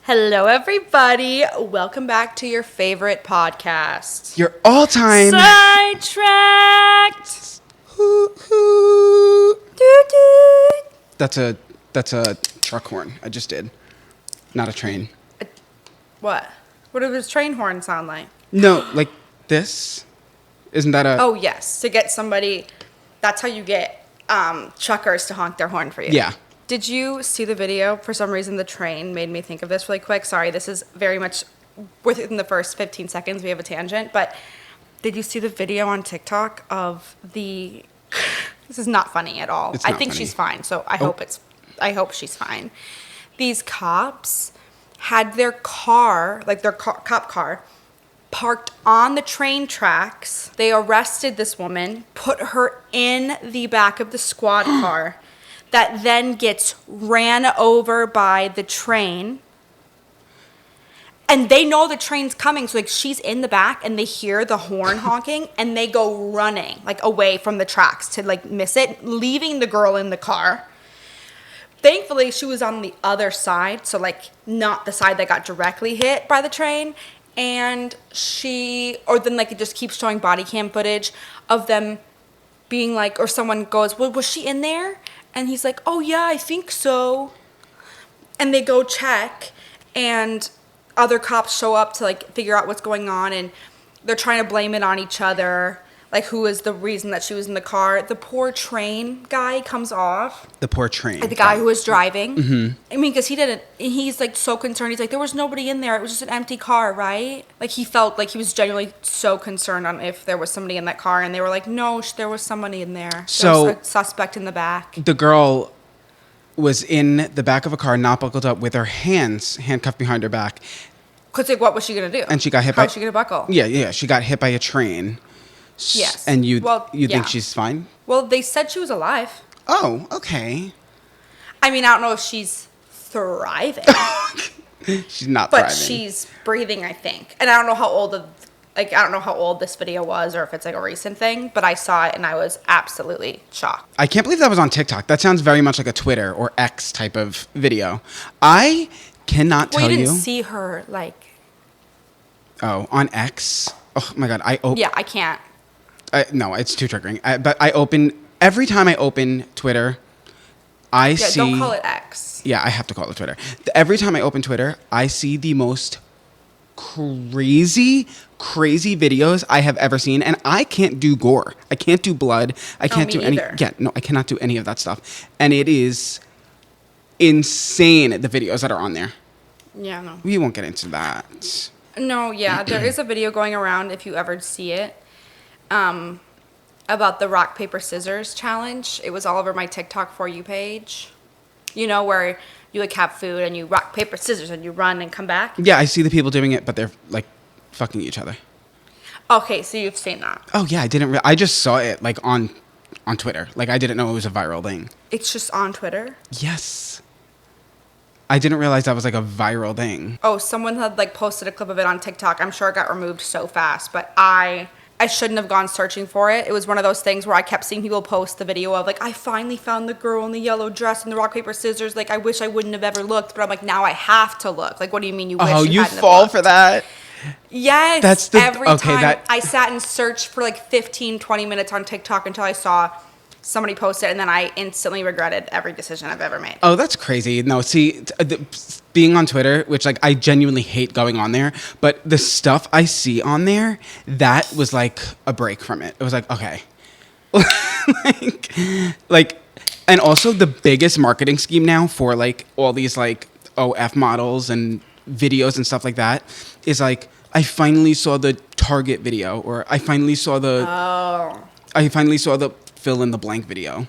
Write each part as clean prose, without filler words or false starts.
Hello, everybody. Welcome back to your favorite podcast. Your all-time Sidetracked. Hoo-hoo. Doo-doo. That's a truck horn I just did. Not a train. What? What does his train horn sound like? No, like this. Isn't that a... Oh, yes. To get somebody... That's how you get truckers to honk their horn for you. Yeah. Did you see the video? For some reason, the train made me think of this really quick. Sorry, this is very much within the first 15 seconds. We have a tangent. But did you see the video on TikTok of the... This is not funny at all. I think she's fine, so I hope she's fine. These cops had their car, like their cop car, parked on the train tracks. They arrested this woman, put her in the back of the squad car that then gets ran over by the train. And they know the train's coming, so like she's in the back and they hear the horn honking and they go running like away from the tracks to like miss it, leaving the girl in the car. Thankfully, she was on the other side, so like not the side that got directly hit by the train. And then like it just keeps showing body cam footage of them being like, or someone goes, well, was she in there? And he's like, oh yeah, I think so. And they go check, and other cops show up to like figure out what's going on, and they're trying to blame it on each other. Like, who is the reason that she was in the car? The poor train guy comes off. The poor train. Like the guy who was driving. Mm-hmm. I mean, because he's like so concerned. He's like, there was nobody in there. It was just an empty car, right? Like, he felt like he was genuinely so concerned on if there was somebody in that car. And they were like, no, there was somebody in there. So there was a suspect in the back. The girl was in the back of a car, not buckled up, with her hands handcuffed behind her back. Because like, what was she going to do? And she got hit How was she going to buckle? Yeah. She got hit by a train. Yes. And you think she's fine? Well, they said she was alive. Oh, okay. I mean, I don't know if she's thriving. She's not thriving. But she's breathing, I think. And I don't know how old this video was, or if it's like a recent thing, but I saw it and I was absolutely shocked. I can't believe that was on TikTok. That sounds very much like a Twitter or X type of video. I cannot tell you. Well, you didn't see her like... Oh, on X? Oh my God. Yeah, I can't. No, it's too triggering. Every time I open Twitter, I see... Don't call it X. Yeah, I have to call it Twitter. Every time I open Twitter, I see the most crazy videos I have ever seen. And I can't do gore. I can't do blood. I can't do any... Either. Yeah, no, I cannot do any of that stuff. And it is insane, the videos that are on there. Yeah, no. We won't get into that. No, yeah. There is a video going around, if you ever see it, about the rock, paper, scissors challenge. It was all over my TikTok For You page. You know, where you like have food and you rock, paper, scissors and you run and come back. Yeah, I see the people doing it, but they're like fucking each other. Okay, so you've seen that. Oh yeah, I just saw it like on Twitter. Like, I didn't know it was a viral thing. It's just on Twitter? Yes. I didn't realize that was like a viral thing. Oh, someone had like posted a clip of it on TikTok. I'm sure it got removed so fast, but I shouldn't have gone searching for it. It was one of those things where I kept seeing people post the video of like, I finally found the girl in the yellow dress and the rock, paper, scissors. Like, I wish I wouldn't have ever looked, but I'm like, now I have to look. Like, what do you mean you wish you hadn't have fall looked? For that? Yes. Every time I sat and searched for like 15, 20 minutes on TikTok until I saw somebody post it, and then I instantly regretted every decision I've ever made. Oh, that's crazy. No, see, being on Twitter, which like I genuinely hate going on there, but the stuff I see on there, that was like a break from it. It was like, okay. like, and also the biggest marketing scheme now for like all these like OF models and videos and stuff like that is like, I finally saw the Target video, or I finally saw the fill in the blank video.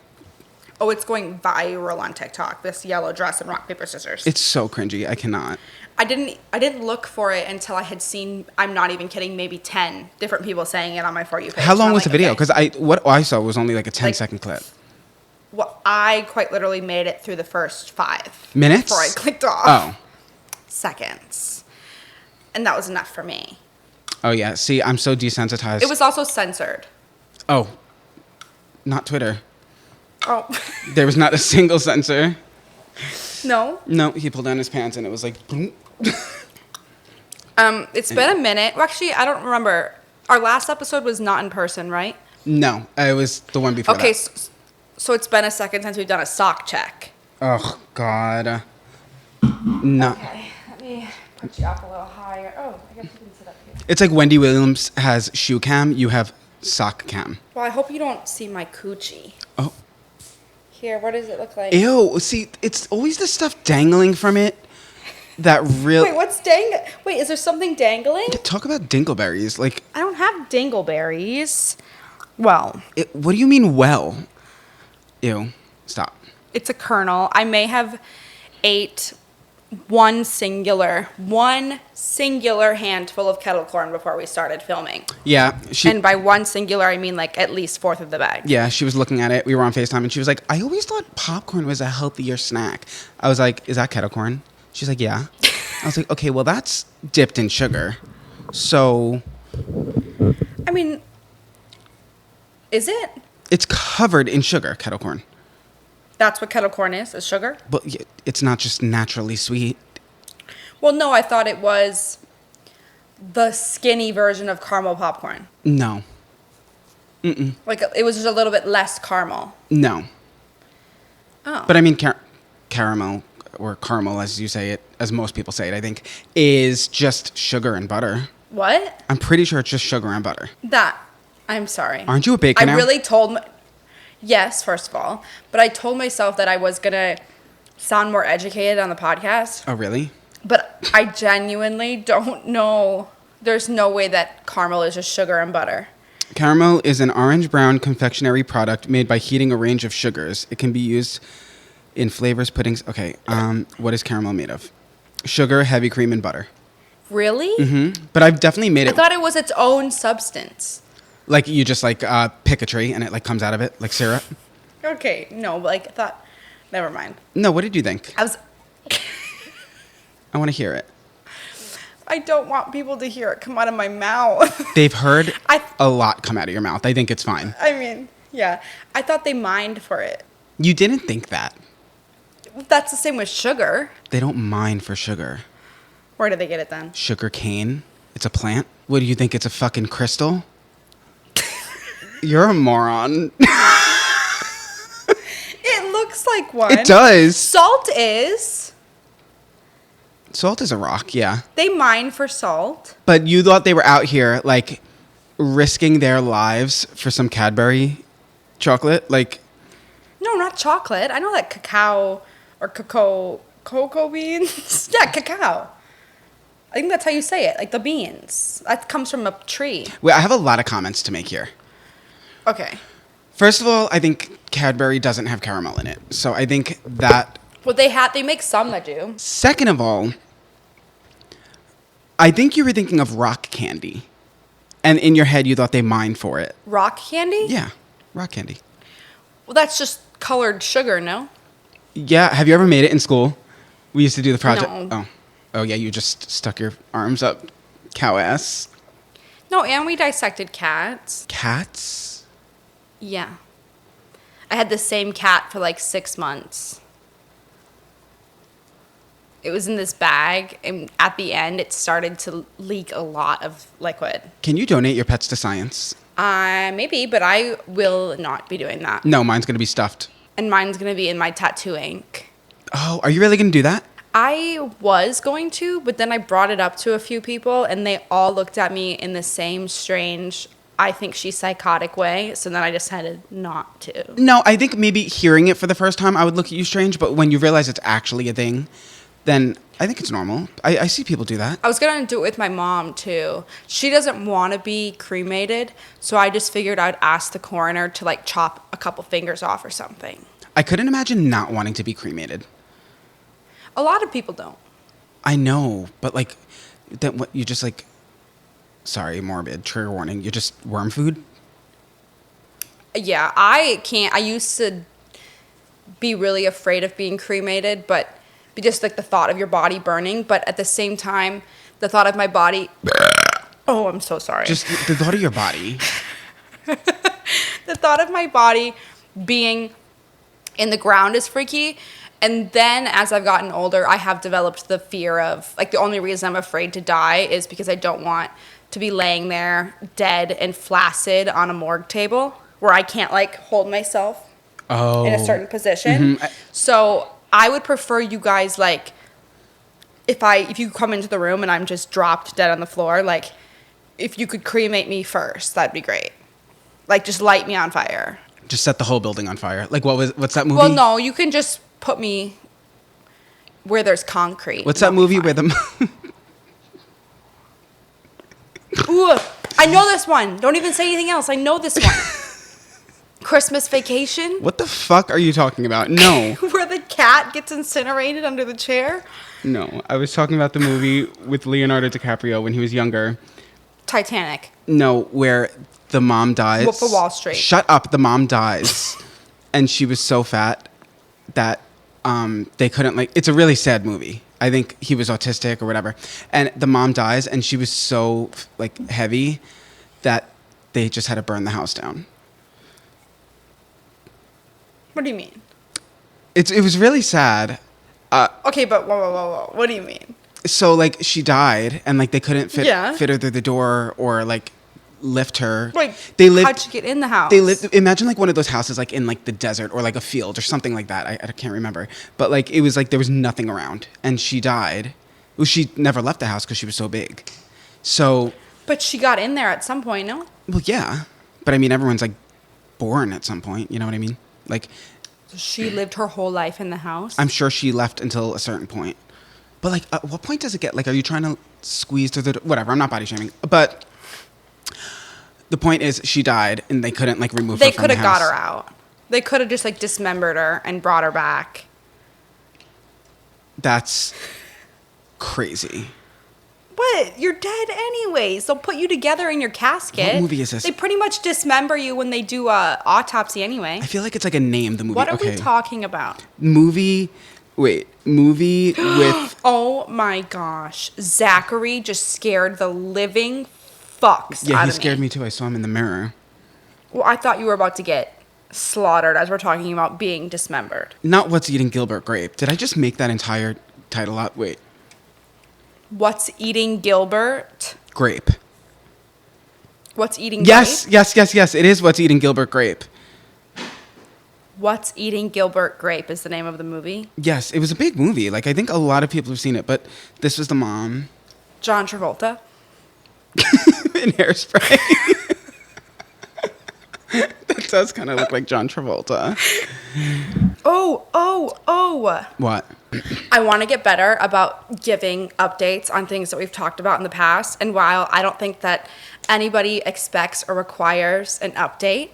Oh, it's going viral on TikTok. This yellow dress and rock, paper, scissors. It's so cringy. I cannot. I didn't look for it until I had seen, I'm not even kidding, maybe 10 different people saying it on my For You page. How long was the video? Because what I saw was only like a 10-second clip. Well, I quite literally made it through the first 5 minutes before I clicked off. Oh, seconds, and that was enough for me. Oh yeah. See, I'm so desensitized. It was also censored. Oh. Not Twitter. Oh. There was not a single censor. No? No, he pulled down his pants and it was like... Boom. It's been a minute. Well, actually, I don't remember. Our last episode was not in person, right? No, it was the one before Okay, that. so it's been a second since we've done a sock check. Oh, God. No. Okay, let me put you up a little higher. Oh, I guess you can sit up here. It's like Wendy Williams has shoe cam. You have sock cam. Well, I hope you don't see my coochie. Oh. Here, what does it look like? Ew. See, it's always the stuff dangling from it that really... Wait, Wait, is there something dangling? Talk about dingleberries. Like... I don't have dingleberries. Well... what do you mean, well? Ew. Stop. It's a kernel. I may have ate one singular handful of kettle corn before we started filming. Yeah. And by one singular, I mean like at least fourth of the bag. Yeah, she was looking at it. We were on FaceTime, and she was like, I always thought popcorn was a healthier snack. I was like, is that kettle corn? She's like, yeah. I was like, okay, well, that's dipped in sugar. So... I mean, is it? It's covered in sugar, kettle corn. That's what kettle corn is sugar? But it's not just naturally sweet. Well, no, I thought it was the skinny version of caramel popcorn. No. Mm-mm. Like, it was just a little bit less caramel. No. Oh. But I mean, caramel, or caramel as you say it, as most people say it, I think, is just sugar and butter. What? I'm pretty sure it's just sugar and butter. I'm sorry. Aren't you a baker now? I really told... Yes, first of all. But I told myself that I was going to sound more educated on the podcast. Oh, really? But I genuinely don't know. There's no way that caramel is just sugar and butter. Caramel is an orange-brown confectionery product made by heating a range of sugars. It can be used in flavors, puddings. Okay, what is caramel made of? Sugar, heavy cream, and butter. Really? Mm-hmm. But I've definitely made it. I thought it was its own substance. Like you just like pick a tree and it like comes out of it like syrup. Okay, no, but like I thought. Never mind. No, what did you think? I want to hear it. I don't want people to hear it come out of my mouth. They've heard a lot come out of your mouth. I think it's fine. I mean, yeah. I thought they mined for it. You didn't think that. That's the same with sugar. They don't mine for sugar. Where do they get it then? Sugar cane. It's a plant. What do you think? It's a fucking crystal? You're a moron. It looks like one. It does. Salt is. Salt is a rock, yeah. They mine for salt. But you thought they were out here, like, risking their lives for some Cadbury chocolate? Like... No, not chocolate. I know that cacao or cocoa beans. Yeah, cacao. I think that's how you say it, like the beans. That comes from a tree. Wait, I have a lot of comments to make here. Okay. First of all, I think Cadbury doesn't have caramel in it. So I think that... Well, they make some that do. Second of all, I think you were thinking of rock candy. And in your head, you thought they mined for it. Rock candy? Yeah, rock candy. Well, that's just colored sugar, no? Yeah, have you ever made it in school? We used to do the project. No. Oh, yeah, you just stuck your arms up cow ass. No, and we dissected cats. Cats? Yeah. I had the same cat for like 6 months. It was in this bag, and at the end, it started to leak a lot of liquid. Can you donate your pets to science? Maybe, but I will not be doing that. No, mine's going to be stuffed. And mine's going to be in my tattoo ink. Oh, are you really going to do that? I was going to, but then I brought it up to a few people, and they all looked at me in the same strange, I think she's psychotic way. So then I decided not to. No, I think maybe hearing it for the first time, I would look at you strange. But when you realize it's actually a thing, then I think it's normal. I see people do that. I was going to do it with my mom, too. She doesn't want to be cremated, so I just figured I'd ask the coroner to, like, chop a couple fingers off or something. I couldn't imagine not wanting to be cremated. A lot of people don't. I know, but, like, then what, you just, like, sorry, morbid, trigger warning, you're just worm food? Yeah, I can't. I used to be really afraid of being cremated, but just like the thought of your body burning, but at the same time, the thought of my body... Oh, I'm so sorry. Just the thought of your body. The thought of my body being in the ground is freaky, And then as I've gotten older, I have developed the fear of, like, the only reason I'm afraid to die is because I don't want to be laying there dead and flaccid on a morgue table where I can't, like, hold myself in a certain position. So I would prefer you guys, like, if you come into the room and I'm just dropped dead on the floor, like, if you could cremate me first, that'd be great. Like, just light me on fire. Just set the whole building on fire. Like, what's that movie? Well, no, you can just put me where there's concrete. What's that movie where the... Ooh, I know this one. Don't even say anything else. I know this one. Christmas Vacation. What the fuck are you talking about? No. Where the cat gets incinerated under the chair. No, I was talking about the movie with Leonardo DiCaprio when he was younger. Titanic. No, where the mom dies. Wolf of Wall Street. Shut up. The mom dies. And she was so fat that they couldn't, like... It's a really sad movie. I think he was autistic or whatever. And the mom dies, and she was so, like, heavy that they just had to burn the house down. What do you mean? It was really sad. Okay, but whoa. What do you mean? So, like, she died, and, like, they couldn't fit her through the door or, like, lift her. Like, how'd she get in the house? They lived, imagine, like, one of those houses, like, in, like, the desert or, like, a field or something like that. I can't remember. But, like, it was, like, there was nothing around, and she died. Well, she never left the house because she was so big. So... But she got in there at some point, no? Well, yeah. But, I mean, everyone's, like, born at some point. You know what I mean? Like... So she lived her whole life in the house? I'm sure she left until a certain point. But, like, at what point does it get? Like, are you trying to squeeze through the... Whatever, I'm not body shaming. But the point is she died, and they couldn't, like, remove her from the house. They could have got her out. They could have just, like, dismembered her and brought her back. That's crazy. What? You're dead anyways. They'll put you together in your casket. What movie is this? They pretty much dismember you when they do a autopsy anyway. I feel like it's like a name, the movie. What are we talking about? Movie with... Oh my gosh. Zachary just scared the living fucks out of me. Yeah, he scared me too. I saw him in the mirror. Well, I thought you were about to get slaughtered as we're talking about being dismembered. Not What's Eating Gilbert Grape. Did I just make that entire title up? Wait. What's Eating Gilbert? Grape. What's Eating Grape? Yes. It is What's Eating Gilbert Grape. What's Eating Gilbert Grape is the name of the movie? Yes, it was a big movie. Like, I think a lot of people have seen it, but this was the mom. John Travolta. In Hairspray. That does kind of look like John Travolta. Oh. What? I want to get better about giving updates on things that we've talked about in the past. And while I don't think that anybody expects or requires an update,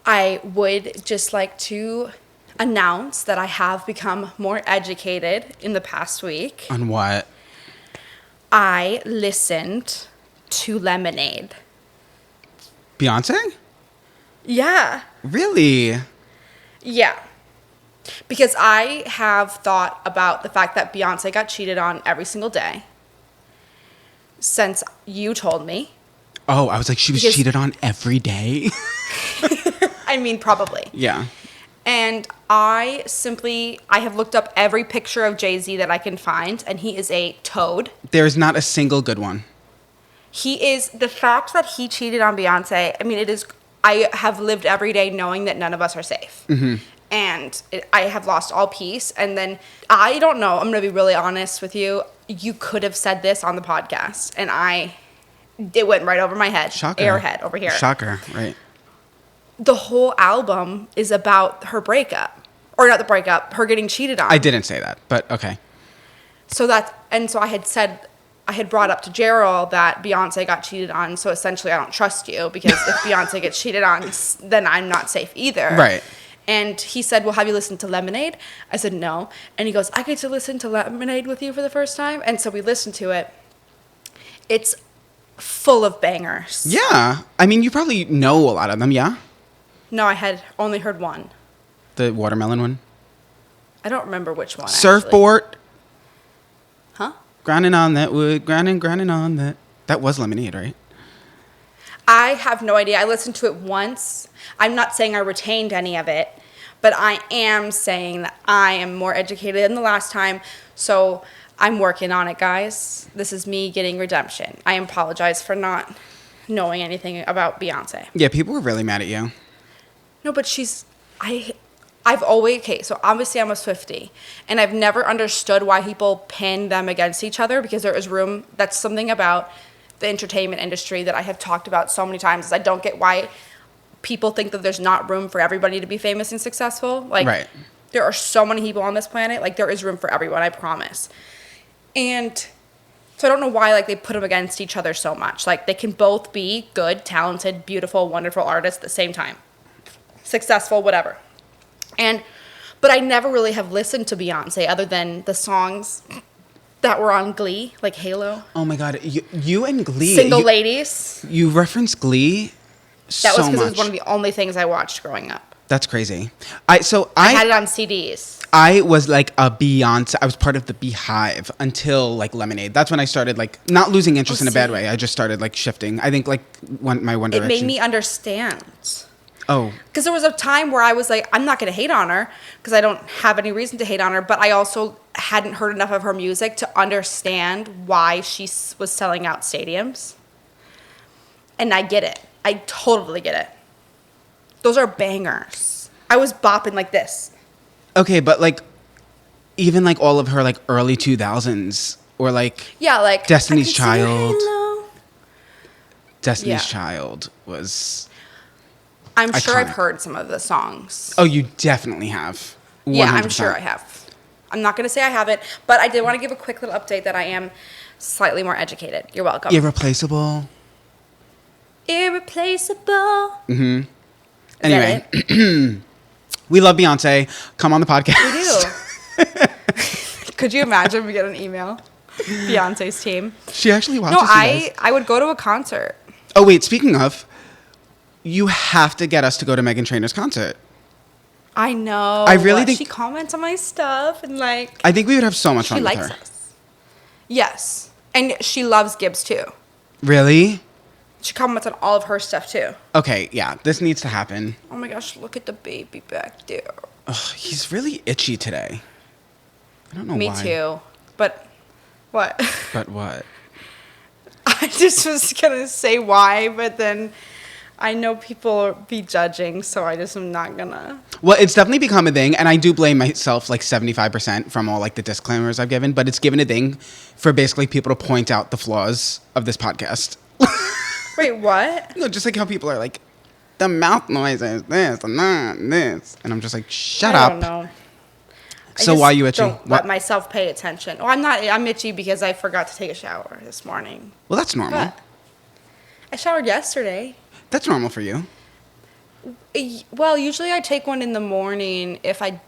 I would just like to announce that I have become more educated in the past week. On what? I listened to Lemonade. Beyonce? Yeah. Really? Yeah. Because I have thought about the fact that Beyonce got cheated on every single day since you told me. Oh, I was like, she was cheated on every day? I mean, probably. Yeah. And I have looked up every picture of Jay-Z that I can find, and he is a toad. There's not a single good one. He is, the fact that he cheated on Beyonce, I mean, I have lived every day knowing that none of us are safe. Mm-hmm. And I have lost all peace. And then, I don't know, I'm going to be really honest with you. You could have said this on the podcast, and it went right over my head. Shocker. Airhead over here. Shocker, right. The whole album is about her breakup. Or not the breakup, her getting cheated on. I didn't say that, but okay. So I had brought up to Gerald that Beyonce got cheated on, so essentially I don't trust you, because if Beyonce gets cheated on, then I'm not safe either. Right. And he said, well, have you listened to Lemonade? I said, no. And he goes, I get to listen to Lemonade with you for the first time? And so we listened to it. It's full of bangers. Yeah. I mean, you probably know a lot of them, yeah? No, I had only heard one. The watermelon one? I don't remember which one, Surfboard. actually. Huh? Grinding on that wood, grinding on that. That was Lemonade, right? I have no idea. I listened to it once. I'm not saying I retained any of it, But I am saying that I am more educated than the last time. So I'm working on it, guys. This is me getting redemption. I apologize for not knowing anything about Beyonce. Yeah, people were really mad at you. No, but I've always, okay, so obviously I'm a Swiftie, and I've never understood why people pin them against each other, because there is room. That's something about the entertainment industry that I have talked about so many times, is I don't get why people think that there's not room for everybody to be famous and successful. Like, Right. There are so many people on this planet. Like, there is room for everyone, I promise. And so I don't know why, like, they put them against each other so much. Like, they can both be good, talented, beautiful, wonderful artists at the same time. Successful, whatever. But I never really have listened to Beyonce other than the songs that were on Glee, like Halo. Oh my God, you and Glee. Single Ladies. You reference Glee so That was because much. it was one of the only things I watched growing up. That's crazy. I had it on CDs. I was like a Beyonce. I was part of the Beehive until like Lemonade. That's when I started like not losing interest in a bad way. I just started like shifting. I think like my One Direction. It made me understand. Oh. Because there was a time where I was like, I'm not going to hate on her because I don't have any reason to hate on her. But I also hadn't heard enough of her music to understand why she was selling out stadiums. And I get it. I totally get it. Those are bangers. I was bopping like this. Okay, but like even like all of her like early 2000s or like Yeah, like Destiny's Child. Destiny's Yeah. Child was I'm sure iconic. I've heard some of the songs. Oh, you definitely have. 100%. Yeah, I'm sure I have. I'm not going to say I haven't, but I did want to give a quick little update that I am slightly more educated. You're welcome. Irreplaceable. Irreplaceable. Mm-hmm. Is Anyway, that it? we love Beyonce. Come on the podcast. We do. Could you imagine we get an email? Beyonce's team. She actually watches No, you guys. I would go to a concert. Oh, wait. Speaking of, you have to get us to go to Meghan Trainor's concert. I know. I really think- she comments on my stuff and like I think we would have so much she fun with likes her. us. Yes, and she loves Gibbs too. Really? She comments on all of her stuff too. Okay, yeah. This needs to happen. Oh my gosh, look at the baby back there. Ugh, he's really itchy today. I don't know Me why. too. But what? But what? I just was gonna say why, but then I know people be judging, so I just am not gonna. Well, it's definitely become a thing, and I do blame myself like 75% from all like the disclaimers I've given, but it's given a thing for basically people to point out the flaws of this podcast. Wait, what? No, just like how people are like, the mouth noise is this and that and this. And I'm just like, shut I up. don't know. So why are you itchy? Don't let myself pay attention. Oh, I'm not. I'm itchy because I forgot to take a shower this morning. Well, that's normal. But I showered yesterday. That's normal for you. Well, usually I take one in the morning. If I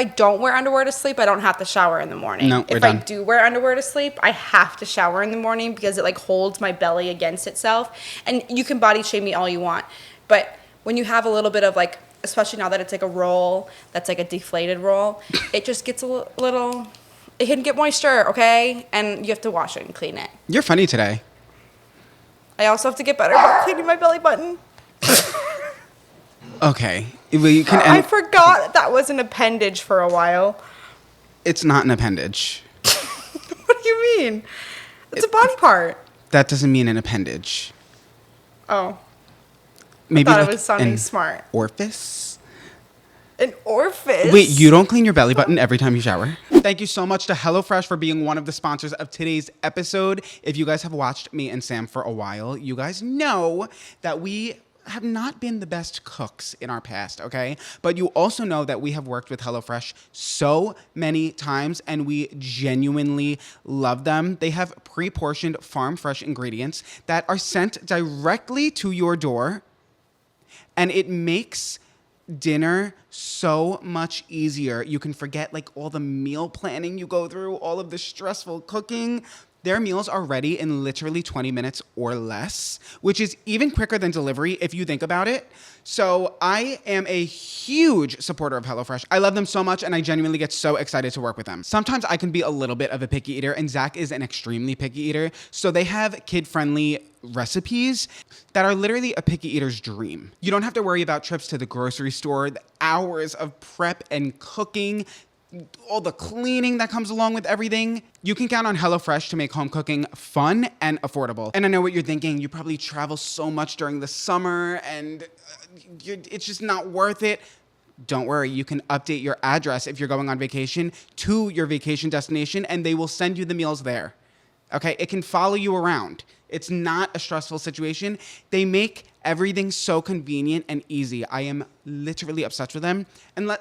don't wear underwear to sleep, I don't have to shower in the morning. No, we're if I done. do wear underwear to sleep, I have to shower in the morning because it like holds my belly against itself. And you can body shame me all you want, but when you have a little bit of like, especially now that it's like a roll that's like a deflated roll, it just gets a little. It can get moisture, okay, and you have to wash it and clean it. You're funny today. I also have to get better about cleaning my belly button. Okay. Well, you can I forgot that was an appendage for a while. It's not an appendage. What do you mean? It's a body part. That doesn't mean an appendage. Oh, Maybe I thought like it was sounding an smart. orifice? An orifice? Wait, you don't clean your belly button every time you shower? Thank you so much to HelloFresh for being one of the sponsors of today's episode. If you guys have watched me and Sam for a while, you guys know that we have not been the best cooks in our past, okay? But you also know that we have worked with HelloFresh so many times and we genuinely love them. They have pre-portioned farm fresh ingredients that are sent directly to your door, and it makes dinner so much easier. You can forget like all the meal planning you go through, all of the stressful cooking. Their meals are ready in literally 20 minutes or less, which is even quicker than delivery if you think about it. So I am a huge supporter of HelloFresh. I love them so much, and I genuinely get so excited to work with them. Sometimes I can be a little bit of a picky eater, and Zach is an extremely picky eater. So they have kid-friendly recipes that are literally a picky eater's dream. You don't have to worry about trips to the grocery store, the hours of prep and cooking, all the cleaning that comes along with everything. You can count on HelloFresh to make home cooking fun and affordable. And I know what you're thinking. You probably travel so much during the summer and it's just not worth it. Don't worry. You can update your address if you're going on vacation to your vacation destination and they will send you the meals there. Okay? It can follow you around. It's not a stressful situation. They make everything so convenient and easy. I am literally obsessed with them. And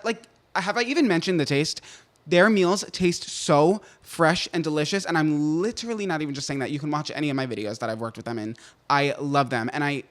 have I even mentioned the taste? Their meals taste so fresh and delicious, and I'm literally not even just saying that. You can watch any of my videos that I've worked with them in. I love them, and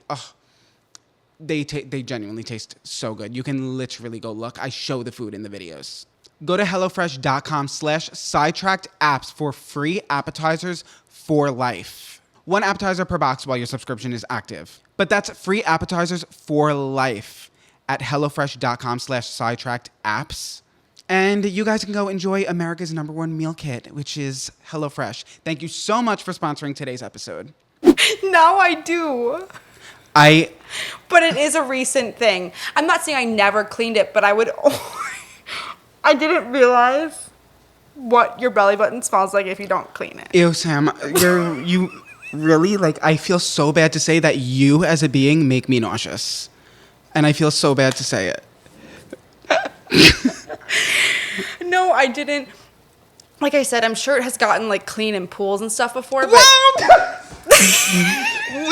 they genuinely taste so good. You can literally go look. I show the food in the videos. Go to HelloFresh.com/sidetrackedapps for free appetizers for life. 1 appetizer per box while your subscription is active. But that's free appetizers for life at HelloFresh.com/sidetrackedapps. And you guys can go enjoy America's #1 meal kit, which is HelloFresh. Thank you so much for sponsoring today's episode. Now I do. But it is a recent thing. I'm not saying I never cleaned it, but I didn't realize what your belly button smells like if you don't clean it. Ew, Sam, you really, I feel so bad to say that you as a being make me nauseous. And I feel so bad to say it. No, I didn't. Like I said, I'm sure it has gotten clean in pools and stuff before, but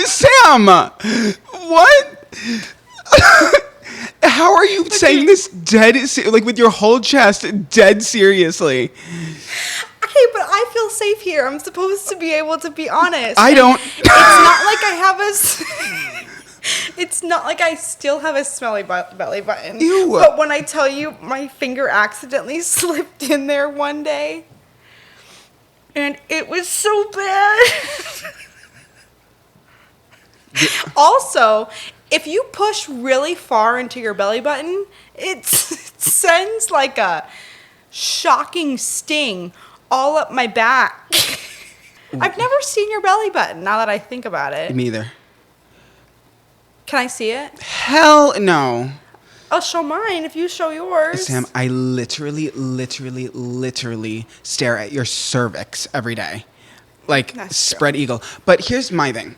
Sam, what? How are you saying this with your whole chest dead seriously? Okay, but I feel safe here. I'm supposed to be able to be honest. I don't. It's not like I have It's not like I still have a smelly belly button. Ew. But when I tell you my finger accidentally slipped in there one day, and it was so bad. Also, if you push really far into your belly button, it sends a shocking sting all up my back. I've never seen your belly button, now that I think about it. Me either. Can I see it? Hell no. I'll show mine if you show yours. Sam, I literally stare at your cervix every day. That's spread true. eagle. But here's my thing.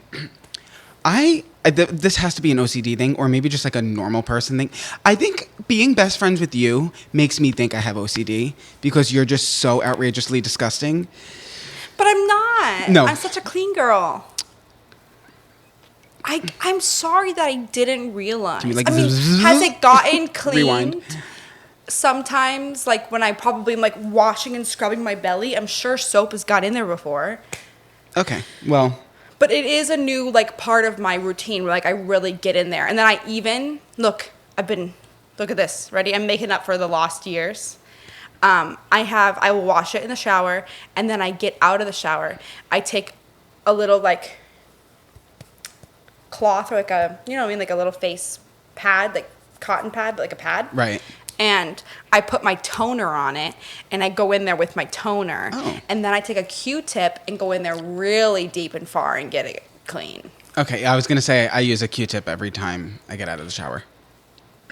This has to be an OCD thing or maybe just a normal person thing. I think being best friends with you makes me think I have OCD because you're just so outrageously disgusting. But I'm not. No. I'm such a clean girl. I'm sorry that I didn't realize. Has it gotten cleaned? Rewind. Sometimes, when I probably am washing and scrubbing my belly, I'm sure soap has got in there before. Okay, well. But it is a new part of my routine where I really get in there. And then I even, look at this, ready? I'm making up for the lost years. I will wash it in the shower, and then I get out of the shower. I take a little cloth or a little face pad, cotton pad, but a pad. Right. And I put my toner on it, and I go in there with my toner. Oh. And then I take a Q-tip and go in there really deep and far and get it clean. Okay, I was going to say I use a Q-tip every time I get out of the shower.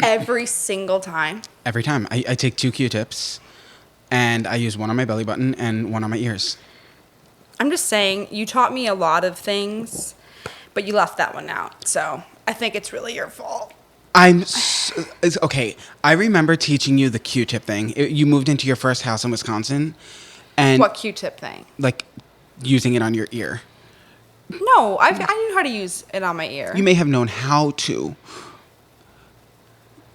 Every single time? Every time. I take 2 Q-tips, and I use one on my belly button and one on my ears. I'm just saying, you taught me a lot of things, but you left that one out. So I think it's really your fault. Okay, I remember teaching you the Q-tip thing. You moved into your first house in Wisconsin. And what Q-tip thing? Using it on your ear. No, I knew how to use it on my ear. You may have known how to,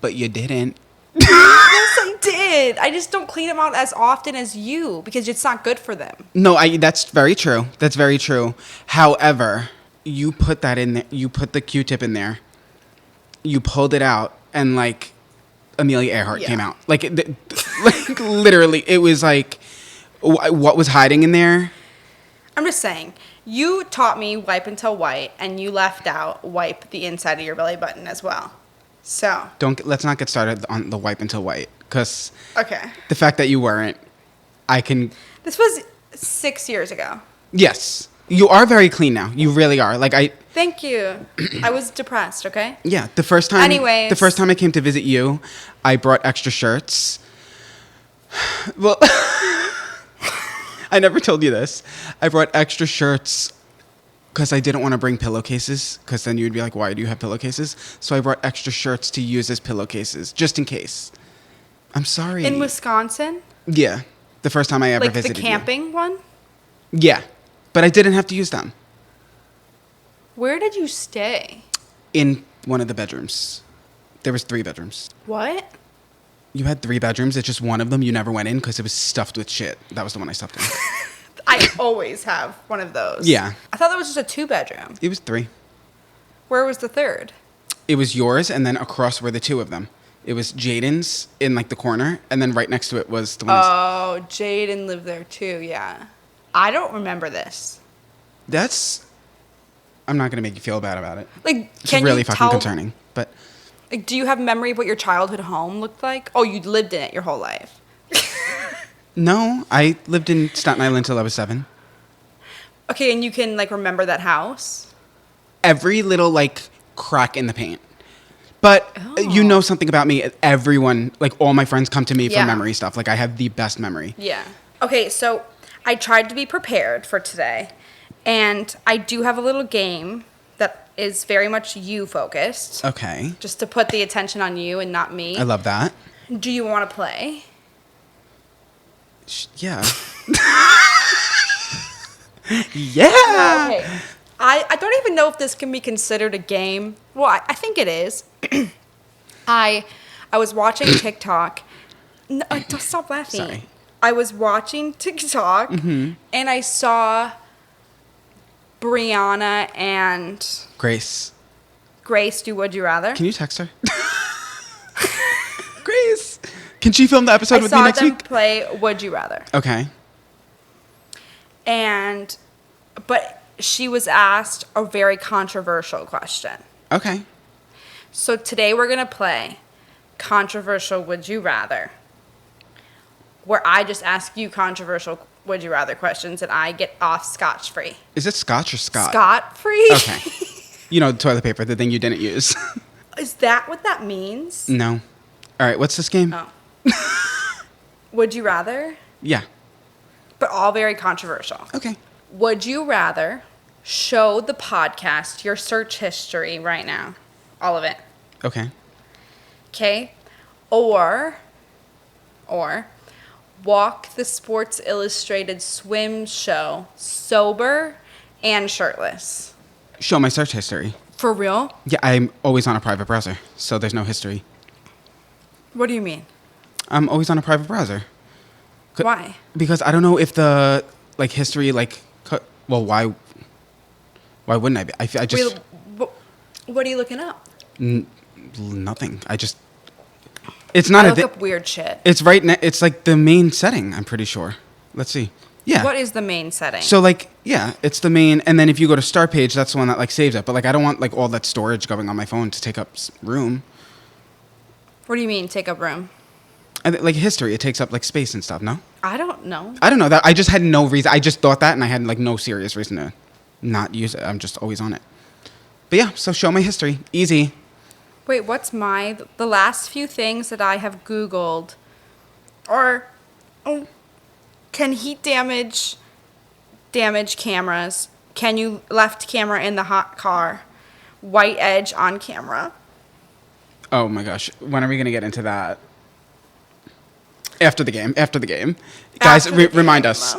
but you didn't. Yes, I did. I just don't clean them out as often as you because it's not good for them. No, that's very true. That's very true. However, you put that in there. You put the Q-tip in there. You pulled it out, and Amelia Earhart came out. Literally, it was what was hiding in there? I'm just saying, you taught me wipe until white, and you left out wipe the inside of your belly button as well. So. Let's not get started on the wipe until white, because Okay. the fact that you weren't, I can. This was 6 years ago. Yes, you are very clean now. You really are. Thank you. I was depressed, okay? Yeah, the first time. Anyways. The first time I came to visit you, I brought extra shirts. Well, I never told you this. I brought extra shirts because I didn't want to bring pillowcases, because then you would be like, why do you have pillowcases? So I brought extra shirts to use as pillowcases, just in case. I'm sorry. In Wisconsin? Yeah, the first time I ever visited Like the camping one? Yeah, but I didn't have to use them. Where did you stay? In one of the bedrooms. There was 3 bedrooms. What? You had 3 bedrooms. It's just one of them you never went in because it was stuffed with shit. That was the one I stuffed in. I always have one of those. Yeah. I thought that was just a 2-bedroom. It was 3. Where was the third? It was yours, and then across were the 2 of them. It was Jaden's in the corner, and then right next to it was the one. Oh, Jaden lived there too, yeah. I don't remember this. I'm not gonna make you feel bad about it. It's really fucking concerning. But do you have memory of what your childhood home looked like? Oh, you lived in it your whole life. no, I lived in Staten Island until I was 7. Okay, and you can remember that house? Every little crack in the paint. But you know something about me. Everyone, all my friends come to me for memory stuff. I have the best memory. Yeah. Okay, so I tried to be prepared for today. And I do have a little game that is very much you focused. Okay. Just to put the attention on you and not me. I love that. Do you want to play? Yeah. Yeah. Okay. I don't even know if this can be considered a game. Well, I think it is. I was watching TikTok. No, don't stop laughing. Sorry. I was watching TikTok and I saw Brianna and Grace do Would You Rather. Can you text her? Grace. Can she film the episode with me next week? I saw them play Would You Rather. Okay. But she was asked a very controversial question. Okay. So today we're going to play Controversial Would You Rather, where I just ask you controversial Would You Rather questions and I get off scotch-free. Is it scotch or Scott? Scot-free? Okay. Toilet paper, the thing you didn't use. Is that what that means? No. All right, what's this game? Oh. Would you rather? Yeah. But all very controversial. Okay. Would you rather show the podcast your search history right now? All of it. Okay. Okay? Or walk the Sports Illustrated swim show sober and shirtless. Show my search history. For real? Yeah, I'm always on a private browser, so there's no history. What do you mean? I'm always on a private browser. Why? Because I don't know if the history well, why wouldn't I be? I just Wait, what are you looking up? nothing. It's not I a look up weird shit. It's it's the main setting, I'm pretty sure. Let's see. Yeah. What is the main setting? So yeah, it's the main, and then if you go to start page, that's the one that saves it. But I don't want all that storage going on my phone to take up room. What do you mean take up room? History, it takes up space and stuff. No. I don't know. I don't know that. I just had no reason. I just thought that, and I had no serious reason to not use it. I'm just always on it. But yeah, so show my history. Easy. Wait, what's the last few things that I have Googled are, can heat damage cameras? Can you left camera in the hot car? White edge on camera? Oh my gosh. When are we going to get into that? After the game. Guys, remind us.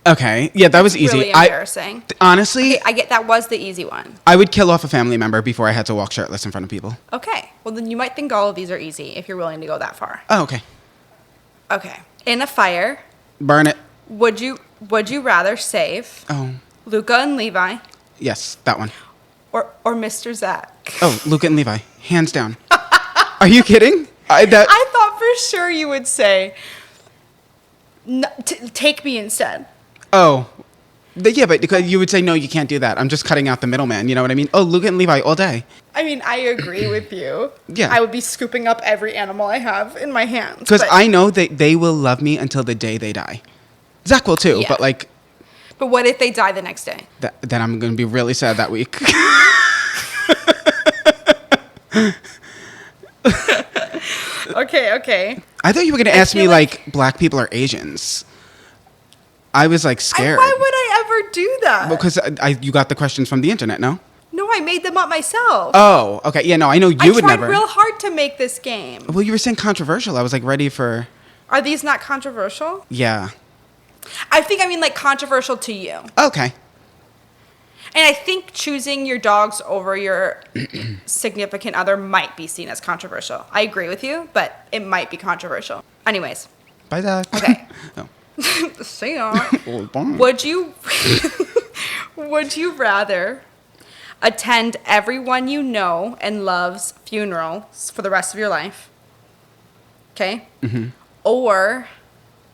Okay. Yeah, that was easy. Really embarrassing. Honestly, Okay, I get that was the easy one. I would kill off a family member before I had to walk shirtless in front of people. Okay. Well, then you might think all of these are easy if you're willing to go that far. Oh, okay. Okay. In a fire, Burn it. would you rather save Oh, Luca and Levi yes, that one. or Mr. Zach? Oh, Luca and Levi. Hands down. Are you kidding? I thought for sure you would say, no, take me instead. Oh. Yeah, but because you would say, no, you can't do that. I'm just cutting out the middleman. You know what I mean? Oh, Luca and Levi all day. I mean, I agree with you. Yeah. I would be scooping up every animal I have in my hands. Because I know that they will love me until the day they die. Zach will too, Yeah. but like... But what if they die the next day? Then I'm going to be really sad that week. Okay. I thought you were going to ask me, like, black people are Asians. I was, like, scared. Why would I ever do that? Because you got the questions from the internet, no? No, I made them up myself. Oh, okay. Yeah, no, I know you would never. I tried real hard to make this game. Well, you were saying controversial. I was, like, ready for... Are these not controversial? Yeah. I mean, like, controversial to you. Okay. And I think choosing your dogs over your significant other might be seen as controversial. I agree with you, but it might be controversial. Anyways. Bye, Zach. Okay. Oh. See ya. Well, bye. Would you rather attend everyone you know and love's funerals for the rest of your life? Okay? Mm-hmm. Or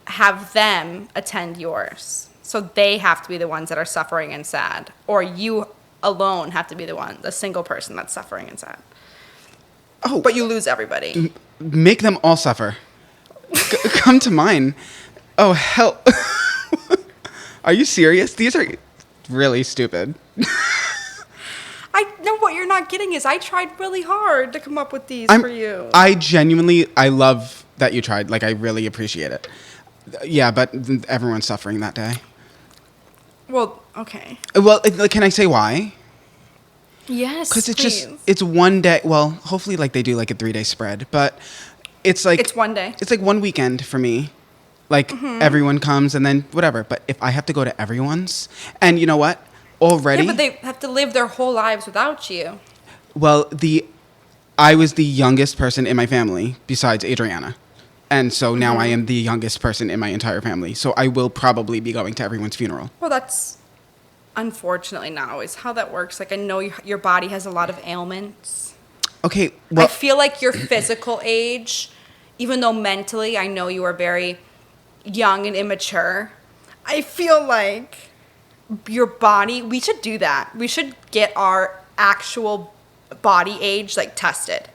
have them attend yours? So they have to be the ones that are suffering and sad. Or you alone have to be the single person that's suffering and sad. Oh. But you lose everybody. Make them all suffer. Come to mine. Oh, hell. Are you serious? These are really stupid. I know what you're not getting is I tried really hard to come up with these for you. I love that you tried. Like, I really appreciate it. Yeah, but everyone's suffering that day. Well, okay. Well, can I say why? Yes, because it's one day. Well, hopefully, like, they do like a 3-day spread, but it's like it's one day. It's like one weekend for me. Like, everyone comes and then whatever. But if I have to go to everyone's, and you know what, already. Yeah, but they have to live their whole lives without you. Well, I was the youngest person in my family besides Adriana. And so now I am the youngest person in my entire family. So I will probably be going to everyone's funeral. Well, that's unfortunately not always how that works. Like, I know your body has a lot of ailments. Okay, well... I feel like your physical age, even though mentally I know you are very young and immature, I feel like your body... We should do that. We should get our actual body age, like, tested.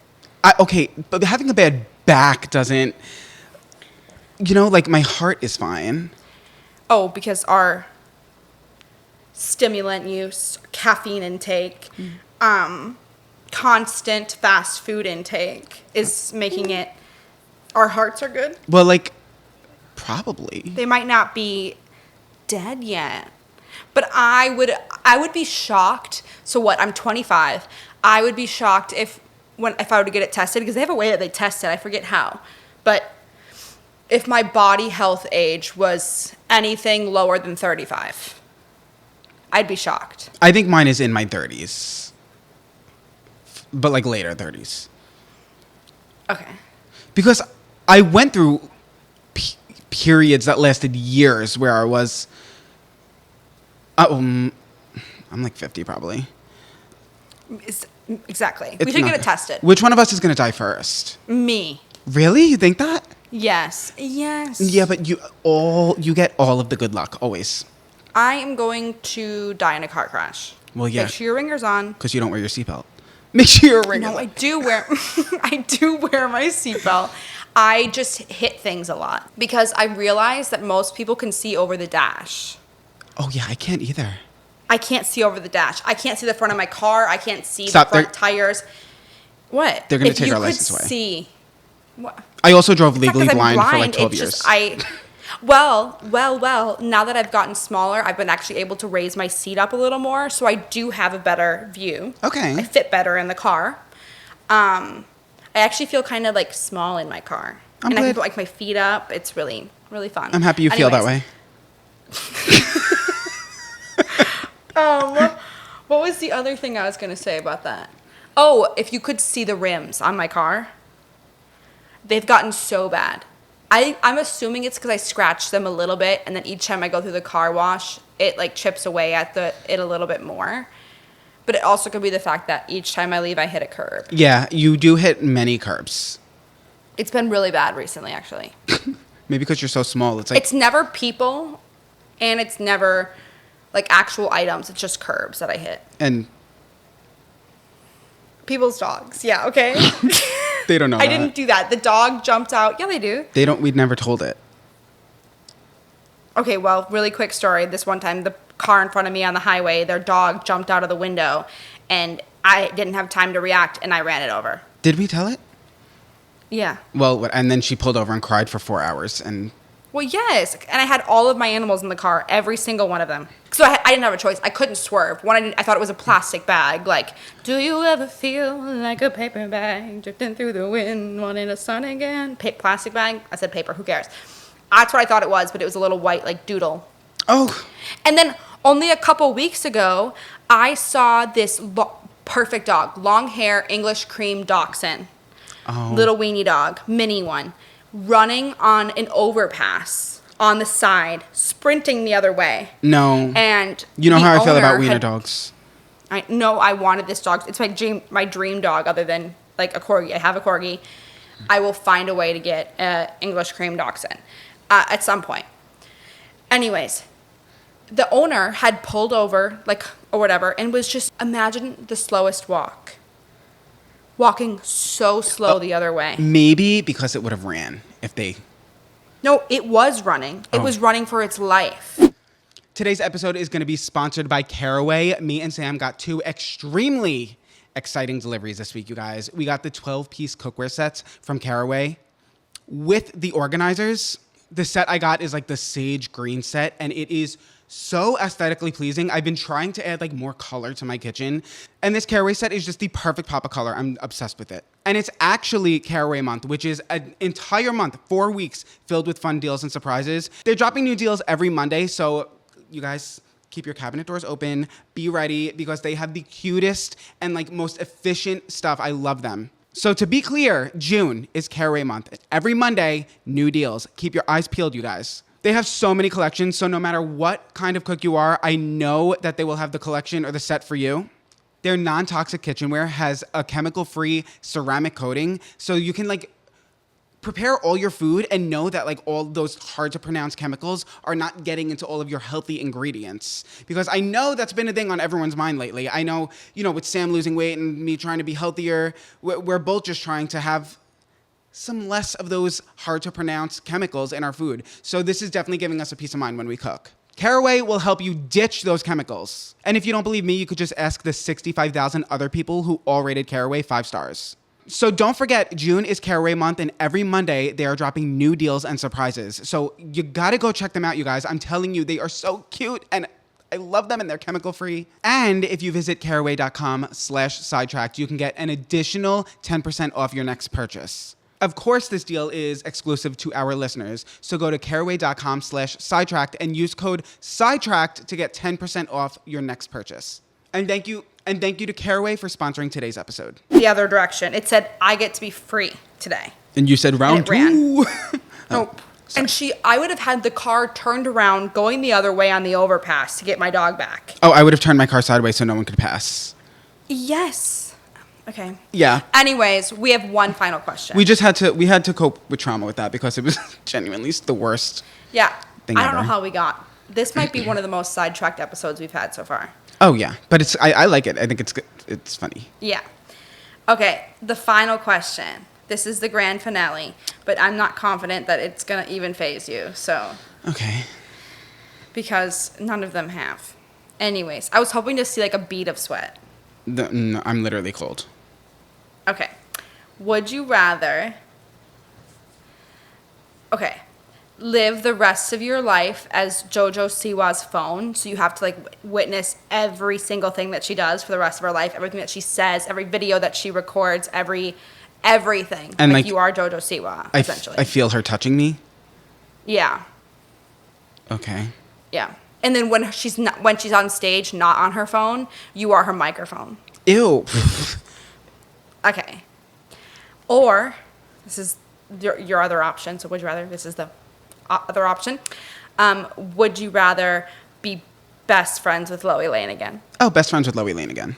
Okay, but having a bad back doesn't... You know, like, my heart is fine. Oh, because our stimulant use, caffeine intake, constant fast food intake is making it... Our hearts are good? Well, like, probably. They might not be dead yet. But I would be shocked. So what? I'm 25. I would be shocked if I were to get it tested, because they have a way that they test it. I forget how. But if my body health age was anything lower than 35, I'd be shocked. I think mine is in my 30s. But, like, later 30s. Okay. Because I went through periods that lasted years where I was... I'm like 50 probably. Exactly. It's we should not get it good. tested. Which one of us is going to die first? Me. Really? You think that? Yes. Yeah, but you get all of the good luck, always. I am going to die in a car crash. Well, yeah. Make sure your ringer's on. Because you don't wear your seatbelt. Make sure your ringer's on. No, I do wear my seatbelt. I just hit things a lot because I realize that most people can see over the dash. Oh, yeah, I can't either. I can't see over the dash. I can't see the front of my car. I can't see Stop, the front tires. What? They're going to take our license away. See, what? I also drove It's not legally 'cause I'm blind for like 12 years. Just, well, now that I've gotten smaller, I've been actually able to raise my seat up a little more, so I do have a better view. Okay. I fit better in the car. I actually feel kind of like small in my car. I'm I glad. can put like my feet up. It's really, really fun. I'm happy you feel that way. What was the other thing I was going to say about that? Oh, if you could see the rims on my car, they've gotten so bad. I'm assuming it's because I scratched them a little bit, and then each time I go through the car wash, it like chips away at it a little bit more. But it also could be the fact that each time I leave, I hit a curb. Yeah, you do hit many curbs. It's been really bad recently, actually. Maybe because you're so small. It's like... It's never people. And it's never like actual items. It's just curbs that I hit. And people's dogs. Yeah, okay. they don't know I didn't do that. The dog jumped out. Yeah, they do. We'd never told it. Okay, well, really quick story. This one time, the car in front of me on the highway, their dog jumped out of the window, and I didn't have time to react, and I ran it over. Did we tell it? Yeah. Well, and then she pulled over and cried for 4 hours, and... Well, yes, and I had all of my animals in the car, every single one of them. So I didn't have a choice. I couldn't swerve. I thought it was a plastic bag. Like, do you ever feel like a paper bag drifting through the wind, wanting the sun again? Plastic bag? I said paper. Who cares? That's what I thought it was, but it was a little white, like, doodle. Oh. And then only a couple weeks ago, I saw this perfect dog, long hair, English cream dachshund, little weenie dog, mini one, running on an overpass on the side, sprinting the other way. No. And you know how I feel about wiener dogs. I know I wanted this dog. It's my dream dog other than like a corgi. I have a corgi. I will find a way to get an English cream dachshund at some point. Anyways, the owner had pulled over, like, or whatever, and was just, imagine the slowest walk. Walking so slow the other way. Maybe because it would have ran if they... No, it was running. It was running for its life. Today's episode is going to be sponsored by Caraway. Me and Sam got 2 extremely exciting deliveries this week, you guys. We got the 12-piece cookware sets from Caraway with the organizers. The set I got is like the sage green set, and it is so aesthetically pleasing. I've been trying to add like more color to my kitchen, and this Caraway set is just the perfect pop of color. I'm obsessed with it. And it's actually Caraway month, which is an entire month, 4 weeks filled with fun deals and surprises. They're dropping new deals every Monday, so you guys keep your cabinet doors open, be ready, because they have the cutest and like most efficient stuff. I love them. So to be clear, June is Caraway month. Every Monday, new deals. Keep your eyes peeled, you guys. They have so many collections, so no matter what kind of cook you are, I know that they will have the collection or the set for you. Their non-toxic kitchenware has a chemical-free ceramic coating, so you can like prepare all your food and know that like all those hard to pronounce chemicals are not getting into all of your healthy ingredients. Because I know that's been a thing on everyone's mind lately. I know, with Sam losing weight and me trying to be healthier, we're both just trying to have some less of those hard to pronounce chemicals in our food. So this is definitely giving us a peace of mind when we cook. Caraway will help you ditch those chemicals. And if you don't believe me, you could just ask the 65,000 other people who all rated Caraway 5 stars. So don't forget, June is Caraway month, and every Monday they are dropping new deals and surprises. So you gotta go check them out, you guys. I'm telling you, they are so cute, and I love them, and they're chemical free. And if you visit caraway.com/sidetracked, you can get an additional 10% off your next purchase. Of course, this deal is exclusive to our listeners. So go to caraway.com/sidetracked and use code sidetracked to get 10% off your next purchase. And thank you to Caraway for sponsoring today's episode. The other direction. It said, I get to be free today. And you said round 2. Nope. And I would have had the car turned around going the other way on the overpass to get my dog back. Oh, I would have turned my car sideways so no one could pass. Yes. Okay. Yeah. Anyways, we have one final question. We had to cope with trauma with that because it was genuinely the worst. Yeah. Thing I don't ever. know how we got. This might be one of the most sidetracked episodes we've had so far. Oh yeah, but I like it. I think it's good. It's funny. Yeah. Okay, the final question. This is the grand finale, but I'm not confident that it's gonna even phase you. So. Okay. Because none of them have. Anyways, I was hoping to see like a bead of sweat. No, I'm literally cold. Okay. Would you rather... Okay. Live the rest of your life as JoJo Siwa's phone, so you have to like witness every single thing that she does for the rest of her life, everything that she says, every video that she records, everything. And like you are JoJo Siwa, essentially. I feel her touching me. Yeah. Okay. Yeah. And then when she's on stage, not on her phone, you are her microphone. Ew. Okay. Or this is your other option. So would you rather? This is the other option. Would you rather be best friends with Loie Lane again? Oh, best friends with Loie Lane again.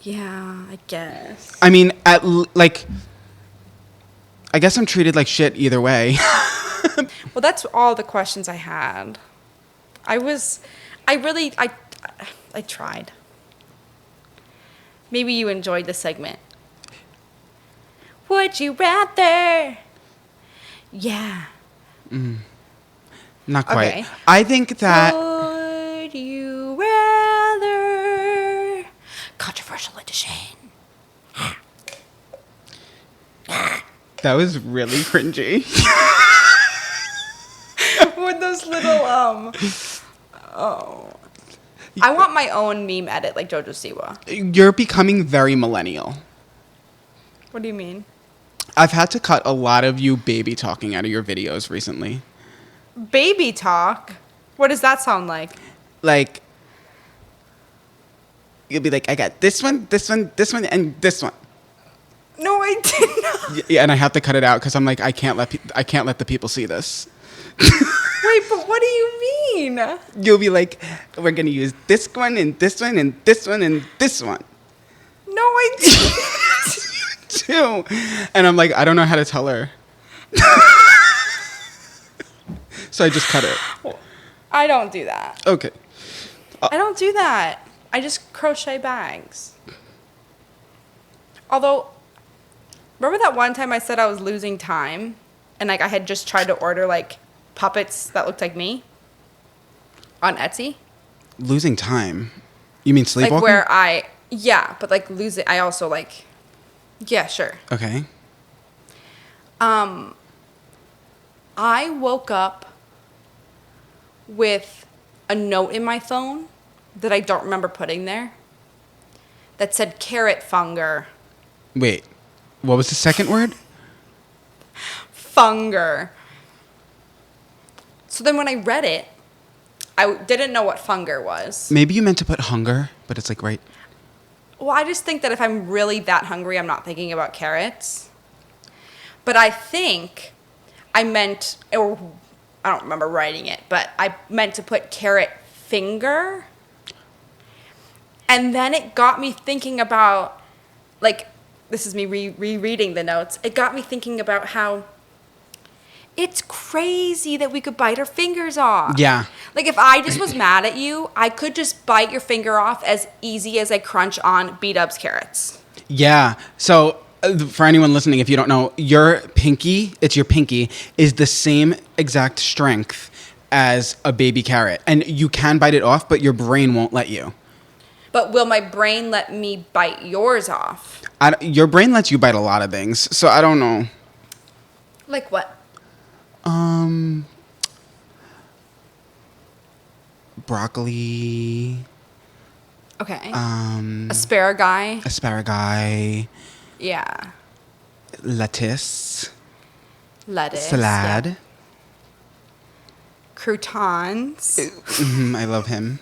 Yeah, I guess. I mean, I guess I'm treated like shit either way. Well, that's all the questions I had. I tried. Maybe you enjoyed the segment. Would you rather? Yeah. Not quite. Okay. I think that Would you rather? Controversial edition. that was really cringy. With those little I want my own meme edit like Jojo Siwa. You're becoming very millennial. What do you mean? I've had to cut a lot of you baby talking out of your videos recently. Baby talk? What does that sound like? Like, you'll be like, I got this one, this one, this one, and this one. No, I did not. Yeah, and I have to cut it out because I'm like, I can't let the people see this. Wait, but what do you mean? You'll be like, we're gonna use this one and this one and this one and this one. No, I didn't. Too. And I'm like, I don't know how to tell her. So I just cut it. I don't do that. Okay. I don't do that. I just crochet bags. Although, remember that one time I said I was losing time? And like I had just tried to order like puppets that looked like me? On Etsy? Losing time? You mean sleepwalking? Like where yeah, but like losing, I also like, yeah, sure. Okay. I woke up with a note in my phone that I don't remember putting there that said carrot funger. Wait, what was the second word? Funger. So then when I read it, I didn't know what funger was. Maybe you meant to put hunger, but it's like right. Well, I just think that if I'm really that hungry, I'm not thinking about carrots. But I think I meant, or I don't remember writing it, but I meant to put carrot finger. And then it got me thinking about, like, this is me rereading the notes. It got me thinking about how it's crazy that we could bite our fingers off. Yeah. Like, if I just was mad at you, I could just bite your finger off as easy as I crunch on B-Dub's carrots. Yeah. So for anyone listening, if you don't know, your pinky is the same exact strength as a baby carrot. And you can bite it off, but your brain won't let you. But will my brain let me bite yours off? Your brain lets you bite a lot of things, so I don't know. Like what? Broccoli. Okay. Asparagus. Asparagus. Yeah. Lettuce. Yeah. Salad. Croutons. I love him.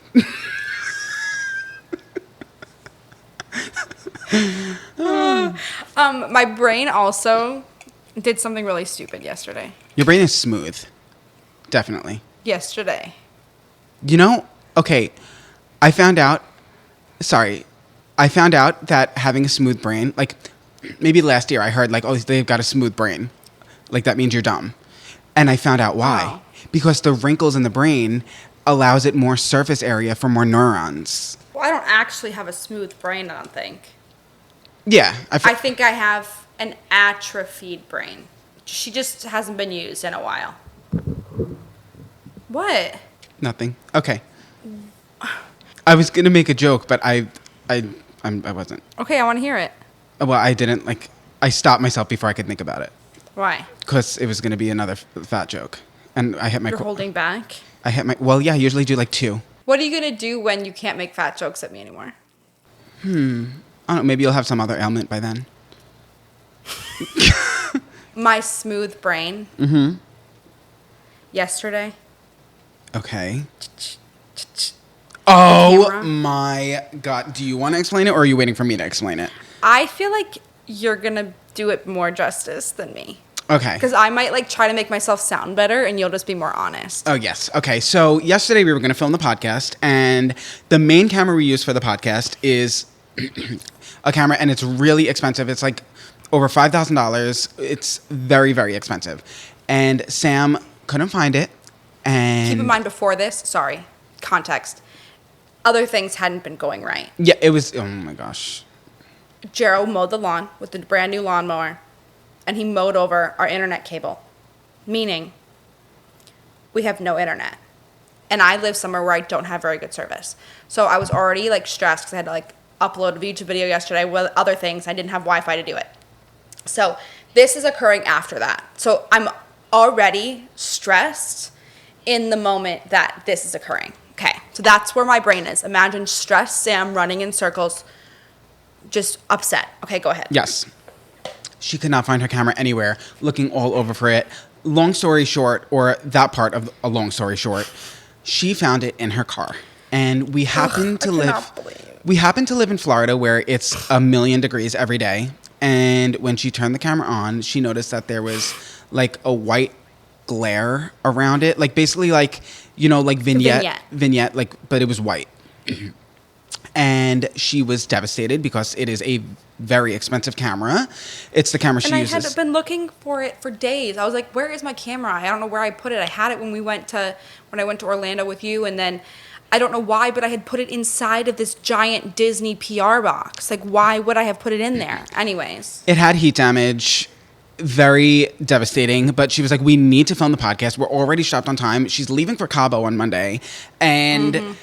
My brain also did something really stupid yesterday. Your brain is smooth. Definitely. Yesterday. You know, okay, I found out that having a smooth brain, like maybe last year I heard like, oh, they've got a smooth brain. Like that means you're dumb. And I found out why. Wow. Because the wrinkles in the brain allows it more surface area for more neurons. Well, I don't actually have a smooth brain, I don't think. Yeah. I think I have an atrophied brain. She just hasn't been used in a while. What? Nothing. Okay. I was going to make a joke, but I wasn't. Okay, I want to hear it. Well, I didn't, like, I stopped myself before I could think about it. Why? Because it was going to be another fat joke. And I hit my... You're holding back? Well, yeah, I usually do like 2. What are you going to do when you can't make fat jokes at me anymore? I don't know, maybe you'll have some other ailment by then. My smooth brain. Yesterday. Okay. Oh Camera. my God. Do you want to explain it or are you waiting for me to explain it? I feel like you're going to do it more justice than me. Okay. Because I might like try to make myself sound better and you'll just be more honest. Oh, yes. Okay. So yesterday we were going to film the podcast and the main camera we use for the podcast is a camera and it's really expensive. It's like over $5,000. It's very, very expensive. And Sam couldn't find it. And Keep in mind before this, sorry, context, other things hadn't been going right. Yeah, it was, oh my gosh. Gerald mowed the lawn with the brand new lawnmower, and he mowed over our internet cable, meaning we have no internet. And I live somewhere where I don't have very good service. So I was already like stressed because I had to like upload a YouTube video yesterday with other things. I didn't have Wi-Fi to do it. So this is occurring after that. So I'm already stressed in the moment that this is occurring. Okay, so that's where my brain is. Imagine stressed Sam running in circles, just upset. Okay, go ahead. Yes. She could not find her camera anywhere, looking all over for it. Long story short, or that part of a long story short, she found it in her car. And we happen to live in Florida where it's 1,000,000 degrees every day. And when she turned the camera on, she noticed that there was like a white glare around it. Like basically like, you know, like vignette, like, but it was white. And she was devastated because it is a very expensive camera. It's the camera she uses. And I had been looking for it for days. I was like, where is my camera? I don't know where I put it. I had it when I went to Orlando with you, and then I don't know why, but I had put it inside of this giant Disney PR box. Like, why would I have put it in there? Anyways. It had heat damage. Very devastating. But she was like, we need to film the podcast. We're already shopped on time. She's leaving for CABO on Monday. And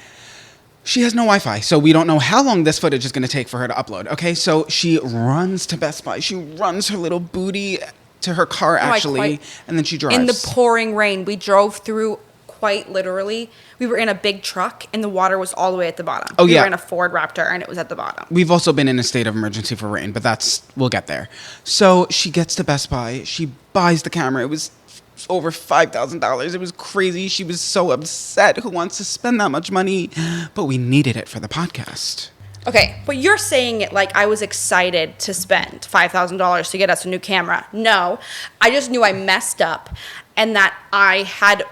she has no Wi-Fi. So we don't know how long this footage is going to take for her to upload. Okay, so she runs to Best Buy. She runs her little booty to her car, actually. And then she drives. In the pouring rain. We drove through quite literally. We were in a big truck, and the water was all the way at the bottom. Oh, yeah. We were in a Ford Raptor, and it was at the bottom. We've also been in a state of emergency for rain, but we'll get there. So she gets to Best Buy. She buys the camera. It was over $5,000. It was crazy. She was so upset. Who wants to spend that much money? But we needed it for the podcast. Okay, but you're saying it like I was excited to spend $5,000 to get us a new camera. No, I just knew I messed up, and that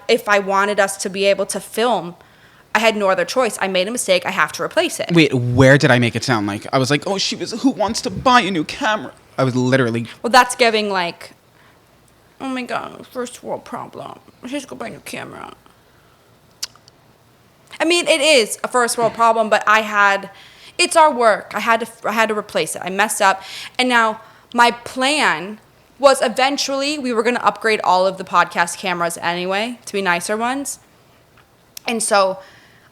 if I wanted us to be able to film, I had no other choice. I made a mistake. I have to replace it. Wait, where did I make it sound like? I was like, oh, who wants to buy a new camera? I was literally... Well, that's giving like, oh my God, first world problem. Let's go buy a new camera. I mean, it is a first world problem, but it's our work. I had to replace it. I messed up. And now my plan was eventually we were going to upgrade all of the podcast cameras anyway to be nicer ones. And so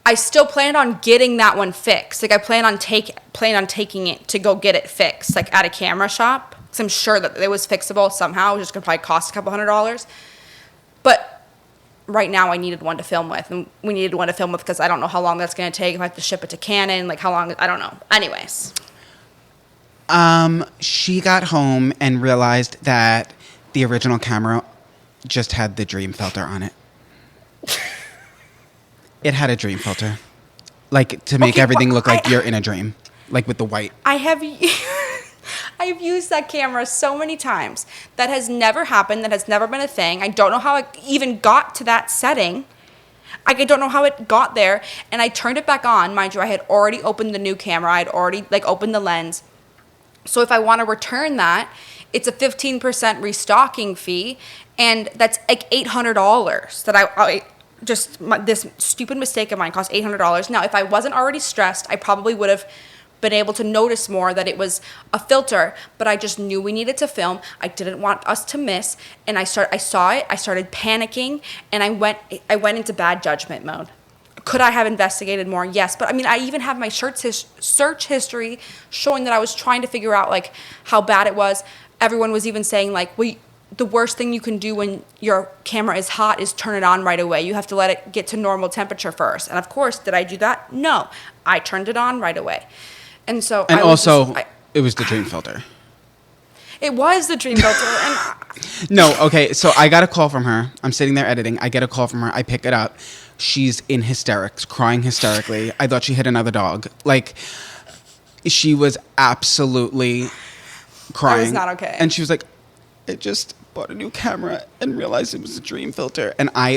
I still planned on getting that one fixed. Like I plan on taking it to go get it fixed, like at a camera shop. Because I'm sure that it was fixable somehow. It was just going to probably cost a couple $100s. But right now I needed one to film with. And we needed one to film with because I don't know how long that's going to take. If I have to ship it to Canon, like how long, I don't know. Anyways. She got home and realized that the original camera just had the dream filter on it. It had a dream filter. Like to make everything look like you're in a dream. Like with the white. I've used that camera so many times. That has never happened. That has never been a thing. I don't know how it even got to that setting. I don't know how it got there. And I turned it back on. Mind you, I had already opened the new camera. I had already opened the lens. So if I want to return that, it's a 15% restocking fee. And that's like $800 that this stupid mistake of mine cost $800. Now, if I wasn't already stressed, I probably would have been able to notice more that it was a filter, but I just knew we needed to film. I didn't want us to miss, and I saw it. I started panicking, and I went into bad judgment mode. Could I have investigated more? Yes, but I mean, I even have my search history showing that I was trying to figure out like how bad it was. Everyone was even saying like, the worst thing you can do when your camera is hot is turn it on right away. You have to let it get to normal temperature first. And of course, did I do that? No, I turned it on right away. And so it was the dream filter. It was the dream filter. No, okay. So I got a call from her. I'm sitting there editing. I get a call from her. I pick it up. She's in hysterics, crying hysterically. I thought she hit another dog. Like, she was absolutely crying. I was not okay. And she was like, I just bought a new camera and realized it was a dream filter. And I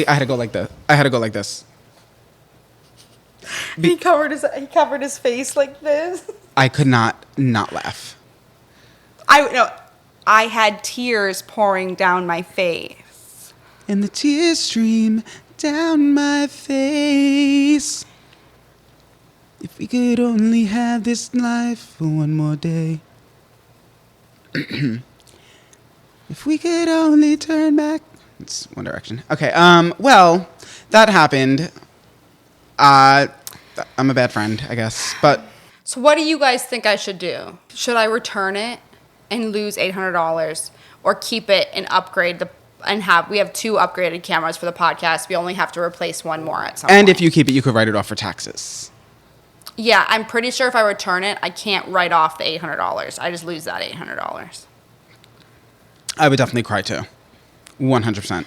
had to go like this. He covered his face like this. I could not laugh. I had tears pouring down my face. And the tears stream down my face. please. If we could only have this life for one more day. If we could only turn back. It's One Direction. Okay, well, that happened. I'm a bad friend, I guess. But So what do you guys think I should do? Should I return it and lose $800, or keep it and upgrade we have 2 upgraded cameras for the podcast. We only have to replace one more at some point. and if you keep it, you could write it off for taxes. Yeah, I'm pretty sure if I return it, I can't write off the $800. I just lose that $800. I would definitely cry too. 100%.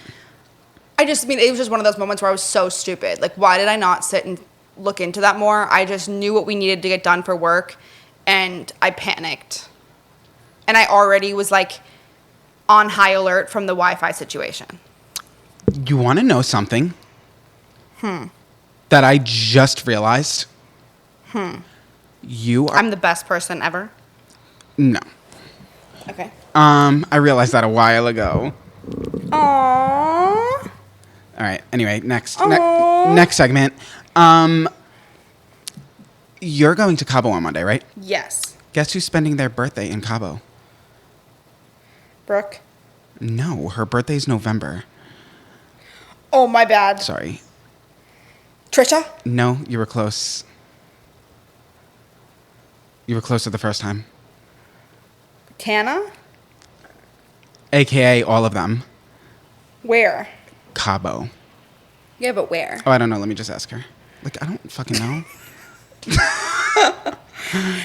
I mean, it was just one of those moments where I was so stupid. Like, why did I not sit and look into that more? I just knew what we needed to get done for work, and I panicked. And I already was, like, on high alert from the Wi-Fi situation. You want to know something? That I just realized? You are... I'm the best person ever. No. Okay. I realized that a while ago. Aww. All right. Anyway, next Aw. next segment. You're going to Cabo on Monday, right? Yes. Guess who's spending their birthday in Cabo? Brooke. No, her birthday's November. Oh, my bad. Sorry. Trisha? No, you were close. You were closer the first time. Tana? AKA all of them. Where? Cabo. Yeah, but where? Oh, I don't know. Let me just ask her. Like, I don't fucking know.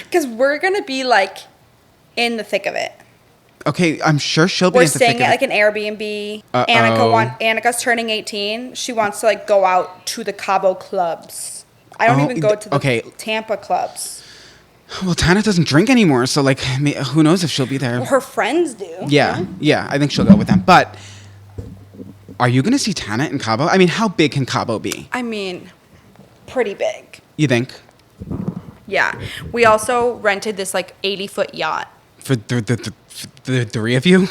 Because we're going to be, like, in the thick of it. Okay, I'm sure she'll be We're in the thick staying of at, it. like, an Airbnb. Uh-oh. Annika's turning 18. She wants to, like, go out to the Cabo clubs. I don't even go to the Tampa clubs. Well, Tana doesn't drink anymore, so, like, who knows if she'll be there. Well, her friends do. Yeah, I think she'll go with them. But are you going to see Tana in Cabo? I mean, how big can Cabo be? I mean, pretty big. You think? Yeah. We also rented this, like, 80-foot yacht. For the 3 of you?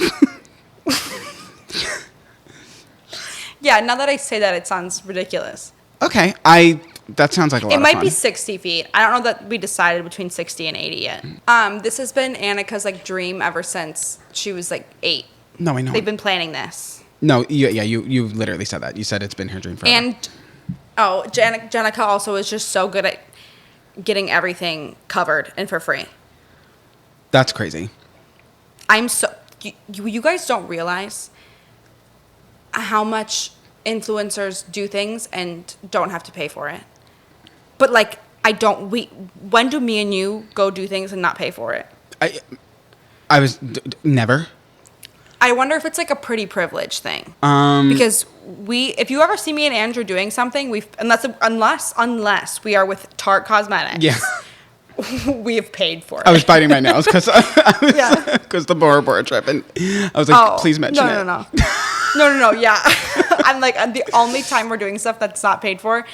Yeah, now that I say that, it sounds ridiculous. Okay, that sounds like a lot of fun. It might be 60 feet. I don't know that we decided between 60 and 80 yet. This has been Annika's, like, dream ever since she was, like, 8. No, I know. They've been planning this. No, you literally said that. You said it's been her dream forever. And, Jenica also is just so good at getting everything covered and for free. That's crazy. You guys don't realize how much influencers do things and don't have to pay for it. But, like, when do me and you go do things and not pay for it? I was never. I wonder if it's, like, a pretty privilege thing. Because if you ever see me and Andrew doing something, unless we are with Tarte Cosmetics. Yeah. We have paid for it. I was biting my nails because the Bora Bora trip, and I was like, please mention it. No, yeah. I'm like, the only time we're doing stuff that's not paid for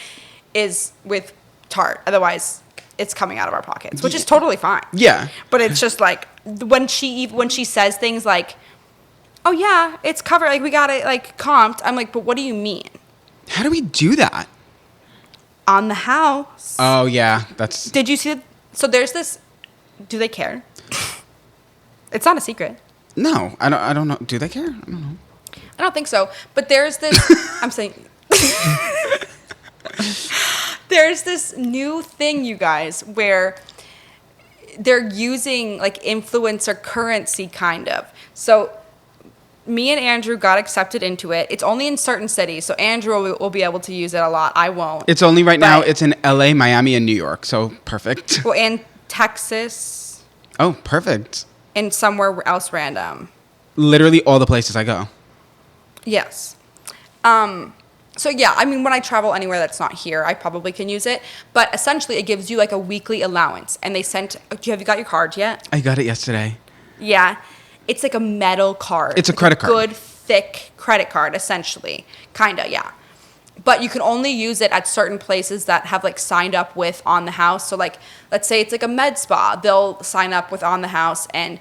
is with Tarte. Otherwise, it's coming out of our pockets, which is totally fine. Yeah. But it's just like, when she says things like, oh yeah, it's covered, like, we got it, like, comped. I'm like, but what do you mean? How do we do that? On the house. Oh, yeah. Did you see it? So there's this, do they care? It's not a secret. No, I don't know. Do they care? I don't know. I don't think so. But there's this, I'm saying, there's this new thing, you guys, where they're using, like, influencer currency, kind of. So me and Andrew got accepted into it. It's only in certain cities, so Andrew will be able to use it a lot. I won't. It's only now. It's in LA, Miami, and New York, so perfect. Well, and Texas. Oh, perfect. And somewhere else random. Literally all the places I go. Yes. So yeah, I mean, when I travel anywhere that's not here, I probably can use it. But essentially, it gives you, like, a weekly allowance. And they sent. Have you got your card yet? I got it yesterday. Yeah. It's like a metal card. It's a credit card. Good, thick credit card, essentially. Kinda, yeah. But you can only use it at certain places that have, like, signed up with On the House. So, like, let's say it's like a med spa. They'll sign up with On the House, and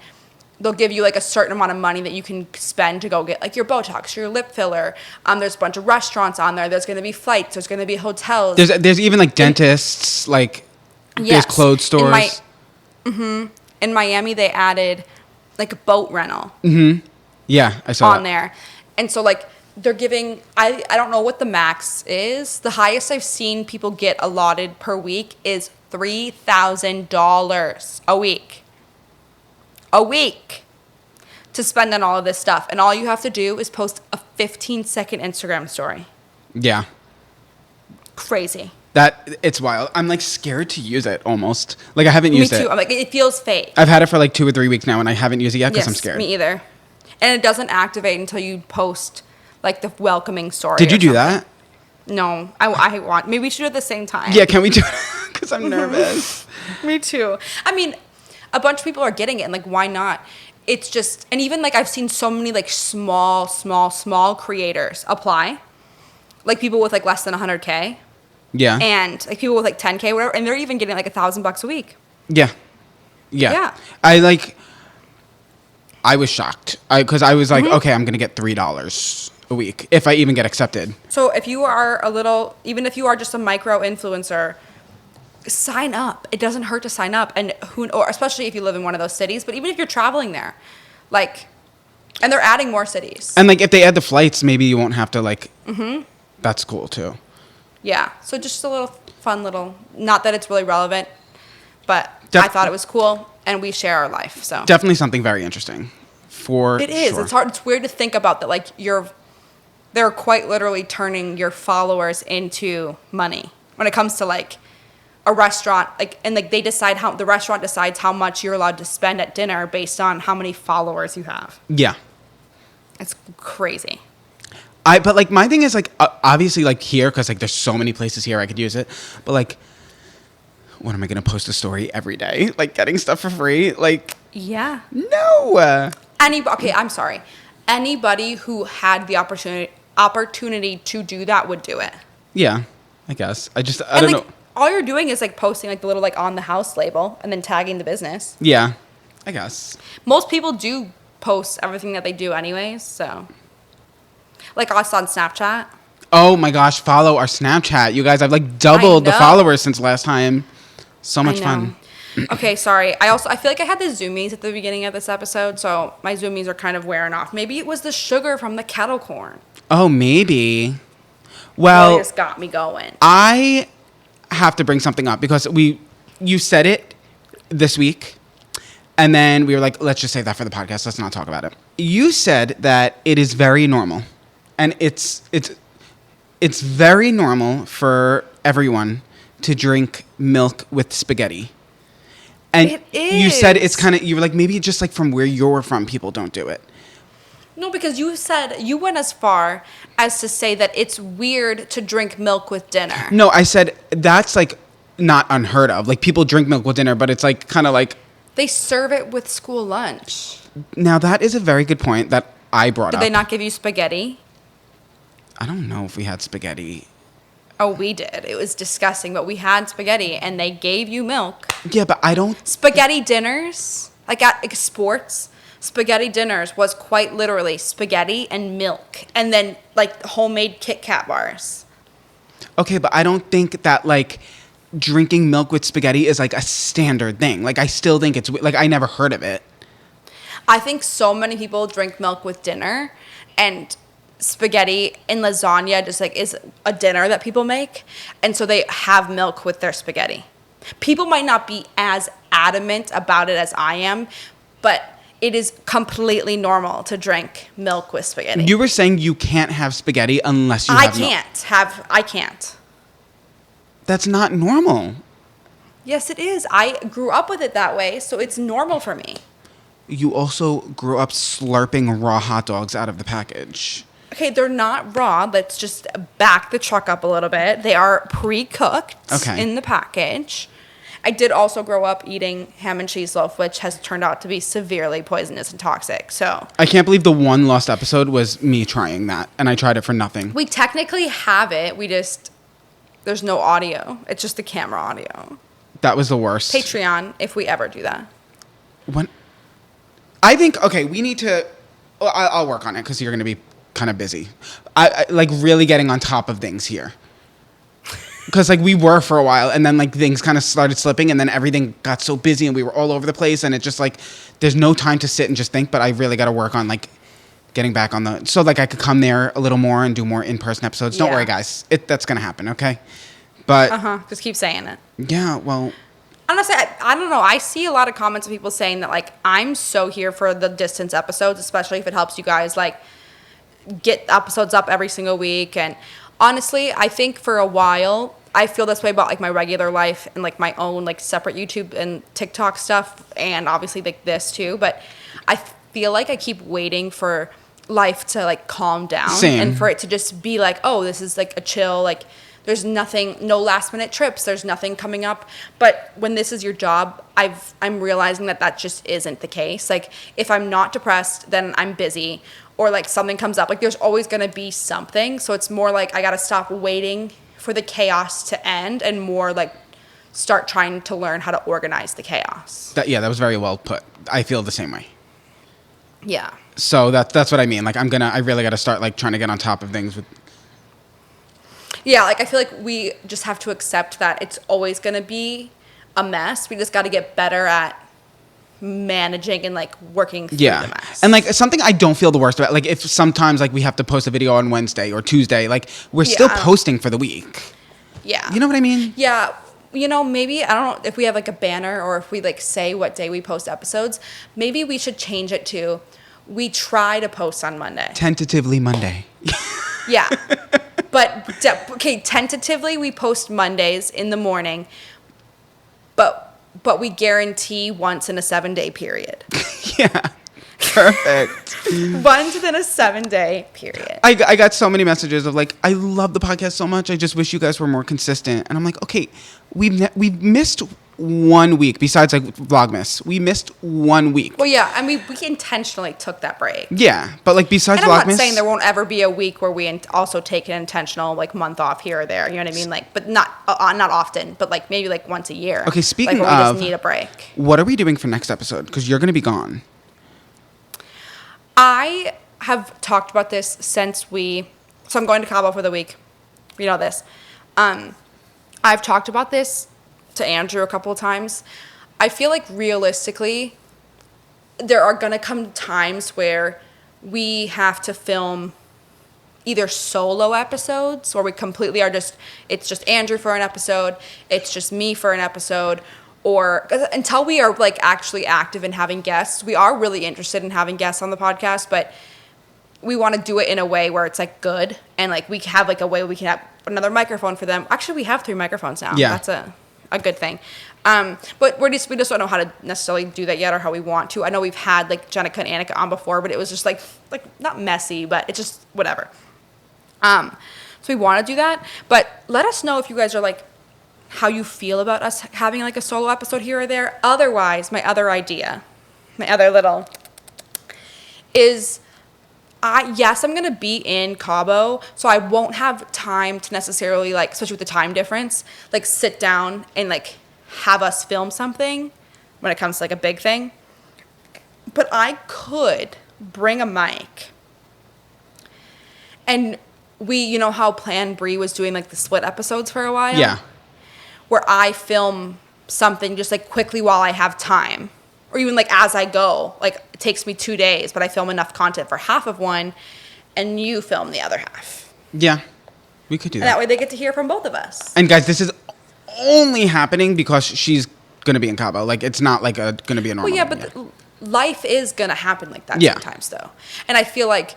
they'll give you like a certain amount of money that you can spend to go get like your Botox, your lip filler. There's a bunch of restaurants on there. There's going to be flights. There's going to be hotels. There's even like dentists, like there's clothes stores. In Miami, they added like a boat rental. Yeah, I saw on there. And so like they're giving, I don't know what the max is. The highest I've seen people get allotted per week is $3,000 a week. A week to spend on all of this stuff. And all you have to do is post a 15-second Instagram story. Yeah. Crazy. It's wild. I'm like scared to use it almost. Like I haven't used it. Me too. I'm like, it feels fake. I've had it for like 2 or 3 weeks now and I haven't used it yet because I'm scared. Me either. And it doesn't activate until you post like the welcoming story. Did you do that? No. I want, maybe we should do it at the same time. Yeah, can we do it? Because I'm nervous. Me too. I mean, a bunch of people are getting it and like, why not? It's just, and even like I've seen so many like small creators apply. Like people with like less than 100K. Yeah. And like people with like 10K, whatever, and they're even getting like $1,000 a week. Yeah. I was shocked because I was like, okay, I'm gonna get $3 a week if I even get accepted. So if you are even if you are just a micro influencer, sign up. It doesn't hurt to sign up, and or especially if you live in one of those cities. But even if you're traveling there, like, and they're adding more cities. And like if they add the flights, maybe you won't have to like. That's cool too. Yeah, so just a little fun little, not that it's really relevant, but I thought it was cool, and we share our life, so. Definitely something very interesting, It is. Sure. It's hard. It's weird to think about that, like, they're quite literally turning your followers into money when it comes to, like, a restaurant, like, and, like, the restaurant decides how much you're allowed to spend at dinner based on how many followers you have. Yeah. It's crazy. But like my thing is like obviously like here because like there's so many places here I could use it, but like what am I gonna post a story every day like getting stuff for free like no okay, I'm sorry, anybody who had the opportunity to do that would do it. Yeah, I guess I don't know. All you're doing is like posting like the little like on the house label and then tagging the business. Yeah, I guess most people do post everything that they do anyways, so. Like us on Snapchat. Oh my gosh, follow our Snapchat. You guys, I've like doubled the followers since last time. So much fun. Okay, sorry. I feel like I had the zoomies at the beginning of this episode, so my zoomies are kind of wearing off. Maybe it was the sugar from the kettle corn. Oh, maybe. Well, it just got me going. I have to bring something up because you said it this week. And then we were like, let's just save that for the podcast. Let's not talk about it. You said that it is very normal. And it's very normal for everyone to drink milk with spaghetti. And it is. You said it's kind of, you were like, maybe just like from where you're from, people don't do it. No, because you went as far as to say that it's weird to drink milk with dinner. No, I said that's like not unheard of. Like people drink milk with dinner, but it's like kind of like. They serve it with school lunch. Now that is a very good point that I brought up. Did they not give you spaghetti? I don't know if we had spaghetti. Oh, we did. It was disgusting, but we had spaghetti, and they gave you milk. Yeah, but I don't... Spaghetti dinners, like at like sports, spaghetti dinners was quite literally spaghetti and milk, and then like homemade Kit Kat bars. Okay, but I don't think that like drinking milk with spaghetti is like a standard thing. Like I still think it's... Like I never heard of it. I think so many people drink milk with dinner, and... spaghetti and lasagna just like is a dinner that people make, and so they have milk with their spaghetti. People might not be as adamant about it as I am, but it is completely normal to drink milk with spaghetti. You were saying you can't have spaghetti unless you have milk. I can't. That's not normal. Yes, it is. I grew up with it that way, so it's normal for me. You also grew up slurping raw hot dogs out of the package. Okay, they're not raw. Let's just back the truck up a little bit. They are pre-cooked in the package. I did also grow up eating ham and cheese loaf, which has turned out to be severely poisonous and toxic. So I can't believe the one lost episode was me trying that, and I tried it for nothing. We technically have it. There's no audio. It's just the camera audio. That was the worst. Patreon, if we ever do that. I think, okay, we need to, I'll work on it because you're going to be kind of busy. I like really getting on top of things here. Because like we were for a while, and then like things kind of started slipping, and then everything got so busy, and we were all over the place, and it just like there's no time to sit and just think. But I really got to work on like getting back on the so like I could come there a little more and do more in-person episodes. Don't worry, guys, that's gonna happen, okay? But just keep saying it. Yeah, well, honestly, I don't know. I see a lot of comments of people saying that like I'm so here for the distance episodes, especially if it helps you guys like get episodes up every single week. And honestly, I think for a while I feel this way about like my regular life and like my own like separate YouTube and TikTok stuff, and obviously like this too. But I feel like I keep waiting for life to like calm down. Same. And for it to just be like, oh, this is like a chill, like there's nothing, no last minute trips, there's nothing coming up. But when this is your job, I'm realizing that just isn't the case. Like if I'm not depressed, then I'm busy, or like something comes up. Like there's always gonna be something. So it's more like I gotta stop waiting for the chaos to end and more like start trying to learn how to organize the chaos. that was very well put. I feel the same way. Yeah. So that's what I mean. Like I really got to start like trying to get on top of things with. Yeah, like I feel like we just have to accept that it's always going to be a mess. We just got to get better at managing and like working through the mess. And like something I don't feel the worst about, like if sometimes like we have to post a video on Wednesday or Tuesday, like we're still posting for the week. Yeah. You know what I mean? Yeah. You know, maybe, I don't know if we have like a banner or if we like say what day we post episodes, maybe we should change it to we try to post on Monday. Tentatively Monday. Yeah. But tentatively we post Mondays in the morning, but we guarantee once in a 7-day period. Yeah. Perfect. Once in a 7-day period. I got so many messages of like, I love the podcast so much. I just wish you guys were more consistent. And I'm like, okay, we've missed 1 week besides like Vlogmas. We missed 1 week. Well, yeah, I mean, we intentionally took that break. Yeah, but like besides and I'm Vlogmas, not saying there won't ever be a week where we also take an intentional like month off here or there. You know what I mean? Like, but not often. But like maybe like once a year. Okay, speaking like, of, we just need a break. What are we doing for next episode? Because you're going to be gone. I have talked about this since so I'm going to CABO for the week. You know this. I've talked about this to Andrew a couple of times. I feel like realistically, there are going to come times where we have to film either solo episodes or we completely it's just Andrew for an episode, it's just me for an episode, or until we are like actually active in having guests. We are really interested in having guests on the podcast, but we want to do it in a way where it's like good and like we have like a way we can have another microphone for them. Actually, we have 3 microphones now. Yeah. That's a good thing. But we just don't know how to necessarily do that yet or how we want to. I know we've had like Jenica and Annika on before, but it was just like not messy, but it's just whatever. So we want to do that, but let us know if you guys are like how you feel about us having like a solo episode here or there. Otherwise, my other little is I'm going to be in CABO, so I won't have time to necessarily like, especially with the time difference, like sit down and like have us film something when it comes to like a big thing. But I could bring a mic. And you know how Plan Bree was doing like the split episodes for a while? Yeah. Where I film something just like quickly while I have time. Or even like as I go. Like it takes me 2 days, but I film enough content for half of one and you film the other half. Yeah. We could do that. And that way they get to hear from both of us. And guys, this is only happening because she's going to be in CABO. Like it's not like going to be a normal. Well, yeah, but life is going to happen like that sometimes though. And I feel like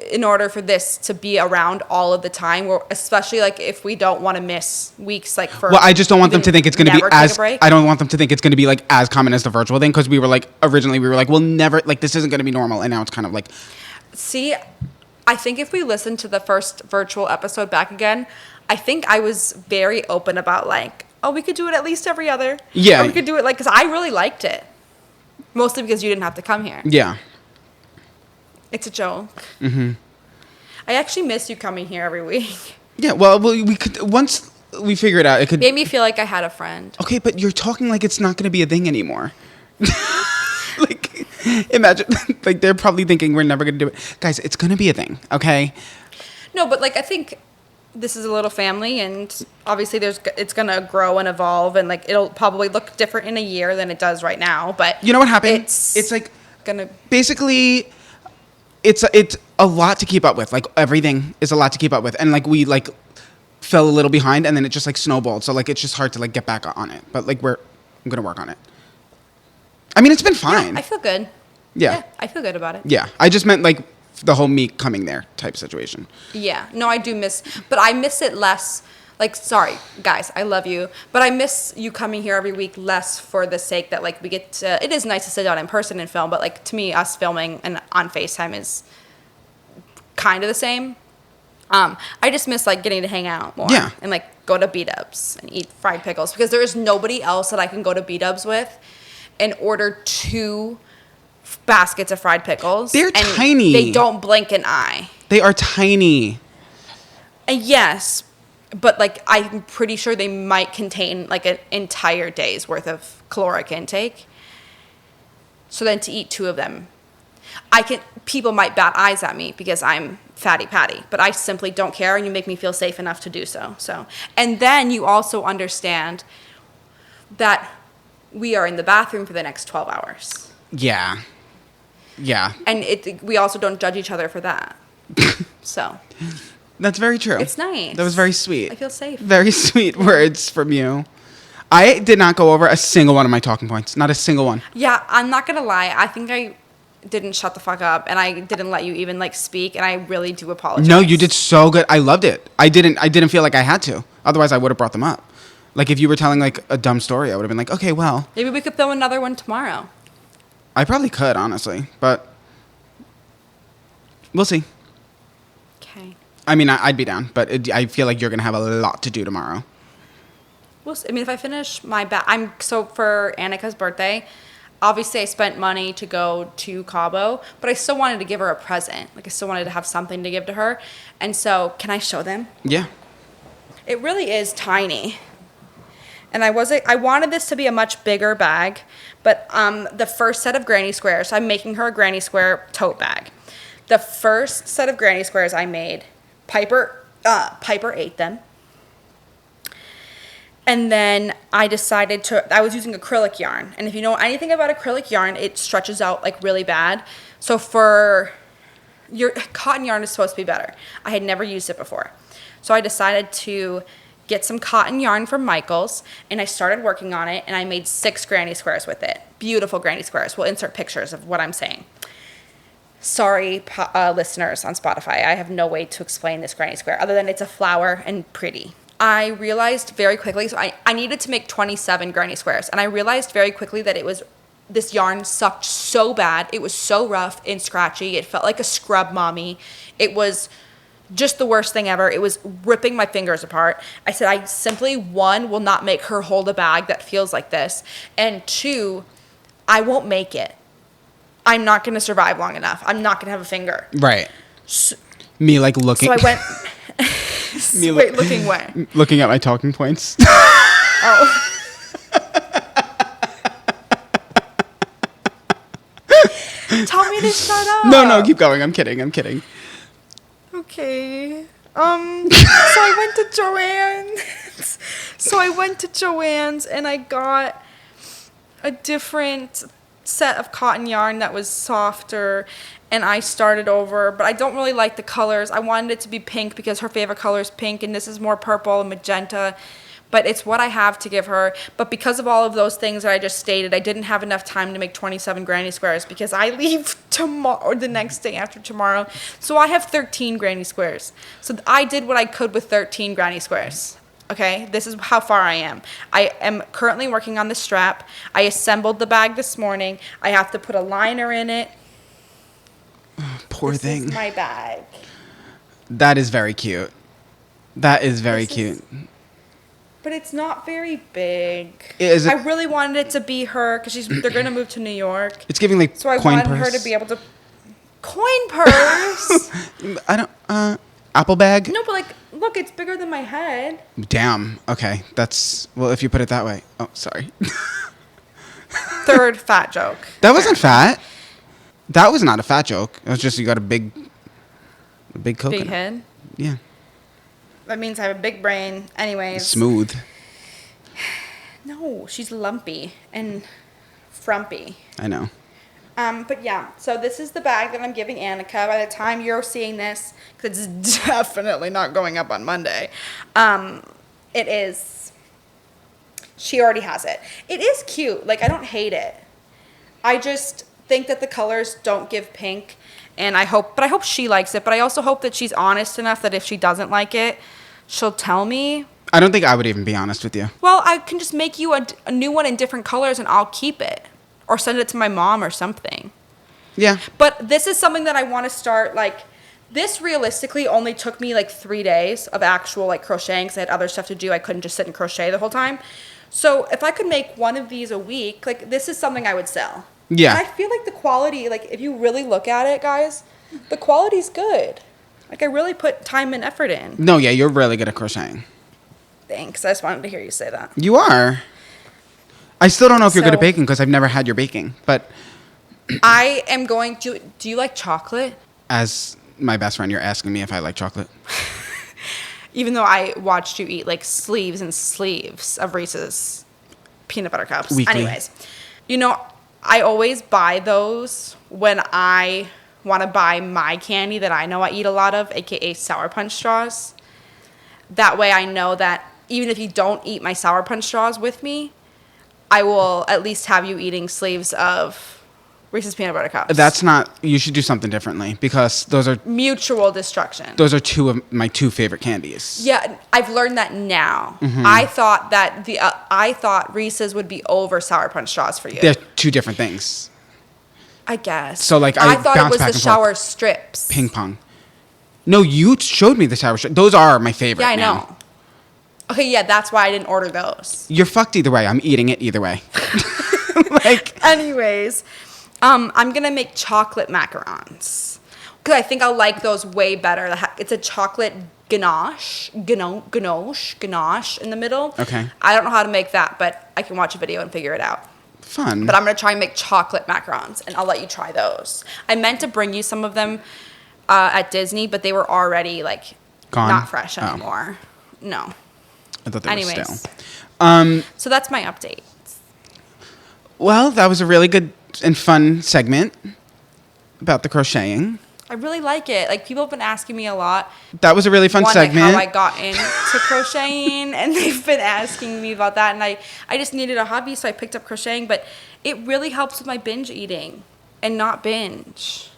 in order for this to be around all of the time, especially like if we don't want to miss weeks, like for I just don't want them to think it's going to be as break. I don't want them to think it's going to be like as common as the virtual thing, because we were like originally we'll never, like this isn't going to be normal, and now it's kind of like. See, I think if we listen to the first virtual episode back again, I think I was very open about like, oh, we could do it at least every other. Yeah. Or we could do it like, because I really liked it, mostly because you didn't have to come here. Yeah. It's a joke. Mm-hmm. I actually miss you coming here every week. Yeah, well, we could, once we figure it out, it could... Made me feel like I had a friend. Okay, but you're talking like it's not going to be a thing anymore. Like... Imagine, like, they're probably thinking we're never going to do it. Guys, it's going to be a thing, okay? No, but like I think this is a little family, and obviously it's gonna grow and evolve, and like it'll probably look different in a year than it does right now. But You know what happened? It's like, gonna basically, it's a lot to keep up with. Like, everything is a lot to keep up with. And, like, we, like, fell a little behind, and then it just, like, snowballed. So, like, it's just hard to, like, get back on it. But, like, I'm going to work on it. I mean, it's been fine. I feel good. Yeah. I feel good about it. Yeah. I just meant, like, the whole me coming there type situation. Yeah. No, I do but I miss it less. Like, sorry, guys, I love you, but I miss you coming here every week less for the sake that, like, we get to, it is nice to sit down in person and film, but, like, to me, us filming and on FaceTime is kind of the same. I just miss, like, getting to hang out more. Yeah. And, like, go to B-dubs and eat fried pickles, because there is nobody else that I can go to B-dubs with and order 2 baskets of fried pickles. They're and tiny. They don't blink an eye. They are tiny. And yes, but, like, I'm pretty sure they might contain, like, an entire day's worth of caloric intake. So then to eat 2 of them, people might bat eyes at me because I'm fatty patty, but I simply don't care, and you make me feel safe enough to do so. And then you also understand that we are in the bathroom for the next 12 hours. Yeah. Yeah. And we also don't judge each other for that. So That's very true. it's nice. That was very sweet. I feel safe. Very sweet words from you. I did not go over a single one of my talking points. Not a single one. Yeah, I'm not gonna lie. I think I didn't shut the fuck up, and I didn't let you even, like, speak, and I really do apologize. No, you did so good. I loved it. I didn't feel like I had to. Otherwise, I would have brought them up. Like, if you were telling, like, a dumb story, I would have been like, okay, well. Maybe we could film another one tomorrow. I probably could, honestly, but we'll see. Okay. I mean, I'd be down, but I feel like you're gonna have a lot to do tomorrow. We'll see. I mean, if I finish my so for Annika's birthday, obviously I spent money to go to CABO, but I still wanted to give her a present. Like, I still wanted to have something to give to her. And so, can I show them? Yeah. It really is tiny. And I wanted this to be a much bigger bag, but the first set of granny squares, I'm making her a granny square tote bag. The first set of granny squares I made, Piper ate them. And then I decided I was using acrylic yarn. And if you know anything about acrylic yarn, it stretches out, like, really bad. So your cotton yarn is supposed to be better. I had never used it before. So I decided to get some cotton yarn from Michael's, and I started working on it, and I made 6 granny squares with it. Beautiful granny squares. We'll insert pictures of what I'm saying. Sorry, listeners on Spotify. I have no way to explain this granny square other than it's a flower and pretty. I realized very quickly, so I needed to make 27 granny squares, and I realized very quickly that this yarn sucked so bad. It was so rough and scratchy. It felt like a scrub mommy. It was just the worst thing ever. It was ripping my fingers apart. I said, I simply, 1, will not make her hold a bag that feels like this, and 2, I won't make it. I'm not going to survive long enough. I'm not going to have a finger. Right. Me, like, looking. So I went... Wait, looking where? Looking at my talking points. Oh. Tell me to shut up. No, keep going. I'm kidding. Okay. So I went to Joann's and I got a different set of cotton yarn that was softer, and I started over, but I don't really like the colors. I wanted it to be pink because her favorite color is pink, and this is more purple and magenta, but it's what I have to give her. But because of all of those things that I just stated, I didn't have enough time to make 27 granny squares because I leave tomorrow, or the next day after tomorrow. So I have 13 granny squares. So I did what I could with 13 granny squares. Okay, this is how far I am. I am currently working on the strap. I assembled the bag this morning. I have to put a liner in it. Poor thing. This is my bag. That is very cute. That is very cute. But it's not very big. Is it? I really wanted it to be her because they're going to move to New York. It's giving, like, so I coin wanted purse. her to be able to... Coin purse? I don't... Apple bag? No, but, like, look, it's bigger than my head. Damn. Okay. That's... Well, if you put it that way. Oh, sorry. Third fat joke. That wasn't fat. That was not a fat joke. It was just you got a big coconut. Big head. Yeah. That means I have a big brain. Anyways. Smooth. No, she's lumpy and frumpy. I know. But yeah, so this is the bag that I'm giving Annika. By the time you're seeing this, because it's definitely not going up on Monday, it is. She already has it. It is cute. Like, I don't hate it. I just think that the colors don't give pink, and I hope she likes it. But I also hope that she's honest enough that if she doesn't like it, she'll tell me. I don't think I would even be honest with you. Well, I can just make you a new one in different colors, and I'll keep it. Or send it to my mom or something. Yeah. But this is something that I want to start, like, this realistically only took me, like, 3 days of actual, like, crocheting because I had other stuff to do. I couldn't just sit and crochet the whole time. So if I could make one of these a week, like, this is something I would sell. Yeah. And I feel like the quality, like, if you really look at it, guys, the quality's good. Like, I really put time and effort in. No, yeah, you're really good at crocheting. Thanks. I just wanted to hear you say that. You are. I still don't know if you're good at So- baking because I've never had your baking. But I am going to... Do you like chocolate? as my best friend, you're asking me if I like chocolate. Even though I watched you eat like sleeves and sleeves of Reese's peanut butter cups. Weekly. Anyways, you know, I always buy those when I want to buy my candy that I know I eat a lot of, aka Sour Punch straws. That way I know that even if you don't eat my Sour Punch straws with me, I will at least have you eating sleeves of Reese's peanut butter cups. That's not. You should do something differently because those are mutual destruction. those are two of my two favorite candies. Yeah, I've learned that now. Mm-hmm. I thought that I thought Reese's would be over Sour Punch straws for you. They're two different things. I guess. So, like, I I thought it bounce was back the and forth. shower strips. Ping pong. No, you showed me the sour. Those are my favorite. Yeah, I now. know. Okay, yeah, that's why I didn't order those. You're fucked either way. I'm eating it either way. Like, Anyways, I'm gonna make chocolate macarons because I think I'll like those way better. It's a chocolate ganache in the middle. Okay. I don't know how to make that, but I can watch a video and figure it out. fun. But I'm going to try and make chocolate macarons, and I'll let you try those. I meant to bring you some of them at Disney, but they were already, like, Gone? not fresh Oh. anymore. No. I thought they Anyways. were still. So that's my update. Well, that was a really good and fun segment about the crocheting. I really like it. Like, people have been asking me a lot. That was a really fun One, segment. like, how I got into crocheting, and they've been asking me about that. And I just needed a hobby, so I picked up crocheting. But it really helps with my binge eating and not binge.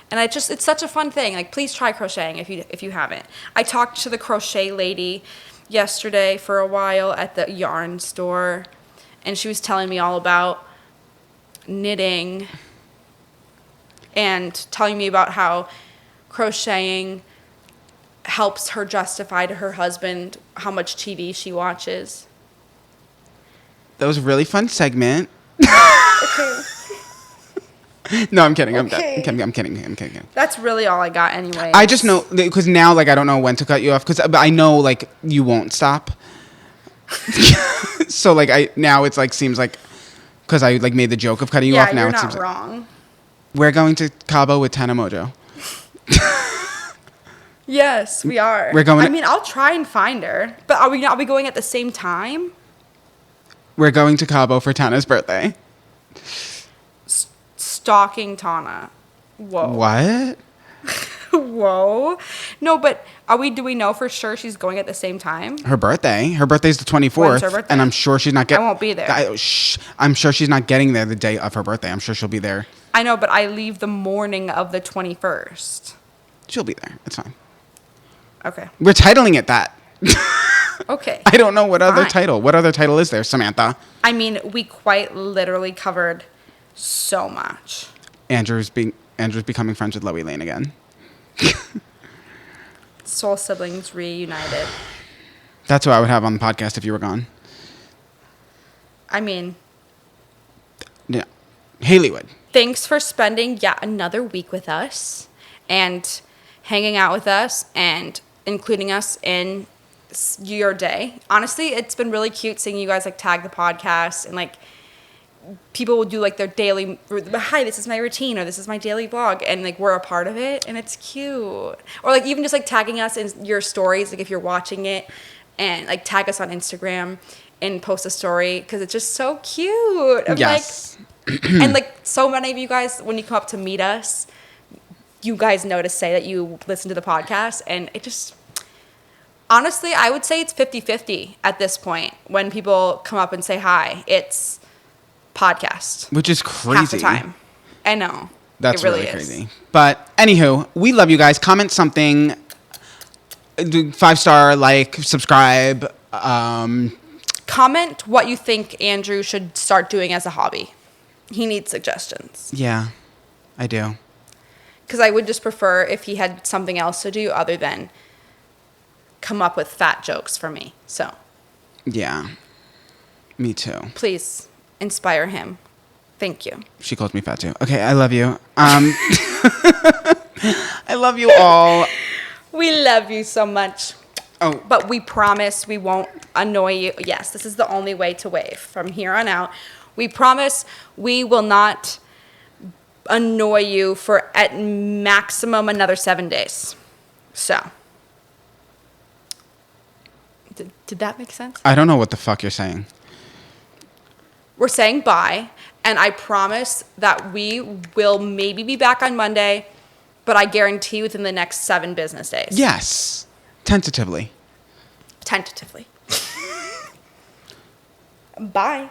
And it's such a fun thing. Like, please try crocheting if you haven't. I talked to the crochet lady yesterday for a while at the yarn store, and she was telling me all about knitting and telling me about how crocheting helps her justify to her husband how much TV she watches. That was a really fun segment. Okay. No, I'm kidding. Okay. I'm kidding. That's really all I got anyway. I just know because now, like, I don't know when to cut you off because I know, like, you won't stop. So, like, now it's like seems like because I like made the joke of cutting you off. Now you're it not seems wrong. like we're going to Cabo with Tana Mojo. Yes, we are. We're going I mean, I'll try and find her, but are we going at the same time? We're going to Cabo for Tana's birthday. Stalking Tana. Whoa. What? Whoa. No, but do we know for sure she's going at the same time? Her birthday. Her birthday's the 24th. When's her birthday? And I'm sure she's not getting. I won't be there. I'm sure she's not getting there the day of her birthday. I'm sure she'll be there. I know, but I leave the morning of the 21st. She'll be there. It's fine. Okay. We're titling it that. Okay. I don't know what other Fine. title. What other title is there, Samantha? I mean, we quite literally covered so much. Andrew's becoming friends with Loie Lane again. Soul siblings reunited. That's who I would have on the podcast if you were gone. I mean, Yeah. Haley would. thanks for spending yet another week with us and hanging out with us and including us in your day. Honestly, it's been really cute seeing you guys like tag the podcast and like people will do like their daily, hi, this is my routine, or this is my daily vlog, and like we're a part of it, and it's cute. Or like even just like tagging us in your stories, like if you're watching it, and like tag us on Instagram and post a story, because it's just so cute. I'm Yes. like, and like so many of you guys, when you come up to meet us, you guys know to say that you listen to the podcast, and it just, honestly, I would say it's 50-50 at this point. When people come up and say hi, it's podcast. Which is crazy. Half the time. I know. That's it really, really is. crazy. But anywho, we love you guys. Comment something. 5-star, like, subscribe. Comment what you think Andrew should start doing as a hobby. He needs suggestions. Yeah, I do. Because I would just prefer if he had something else to do other than come up with fat jokes for me. So. Yeah. Me too. Please inspire him. Thank you. She calls me fat too. Okay, I love you. I love you all. We love you so much. Oh. But we promise we won't annoy you. Yes, this is the only way to wave from here on out. We promise we will not annoy you for at maximum another 7 days. So. Did that make sense? I don't know what the fuck you're saying. We're saying bye, and I promise that we will maybe be back on Monday, but I guarantee within the next 7 business days. Yes. Tentatively. Tentatively. Bye.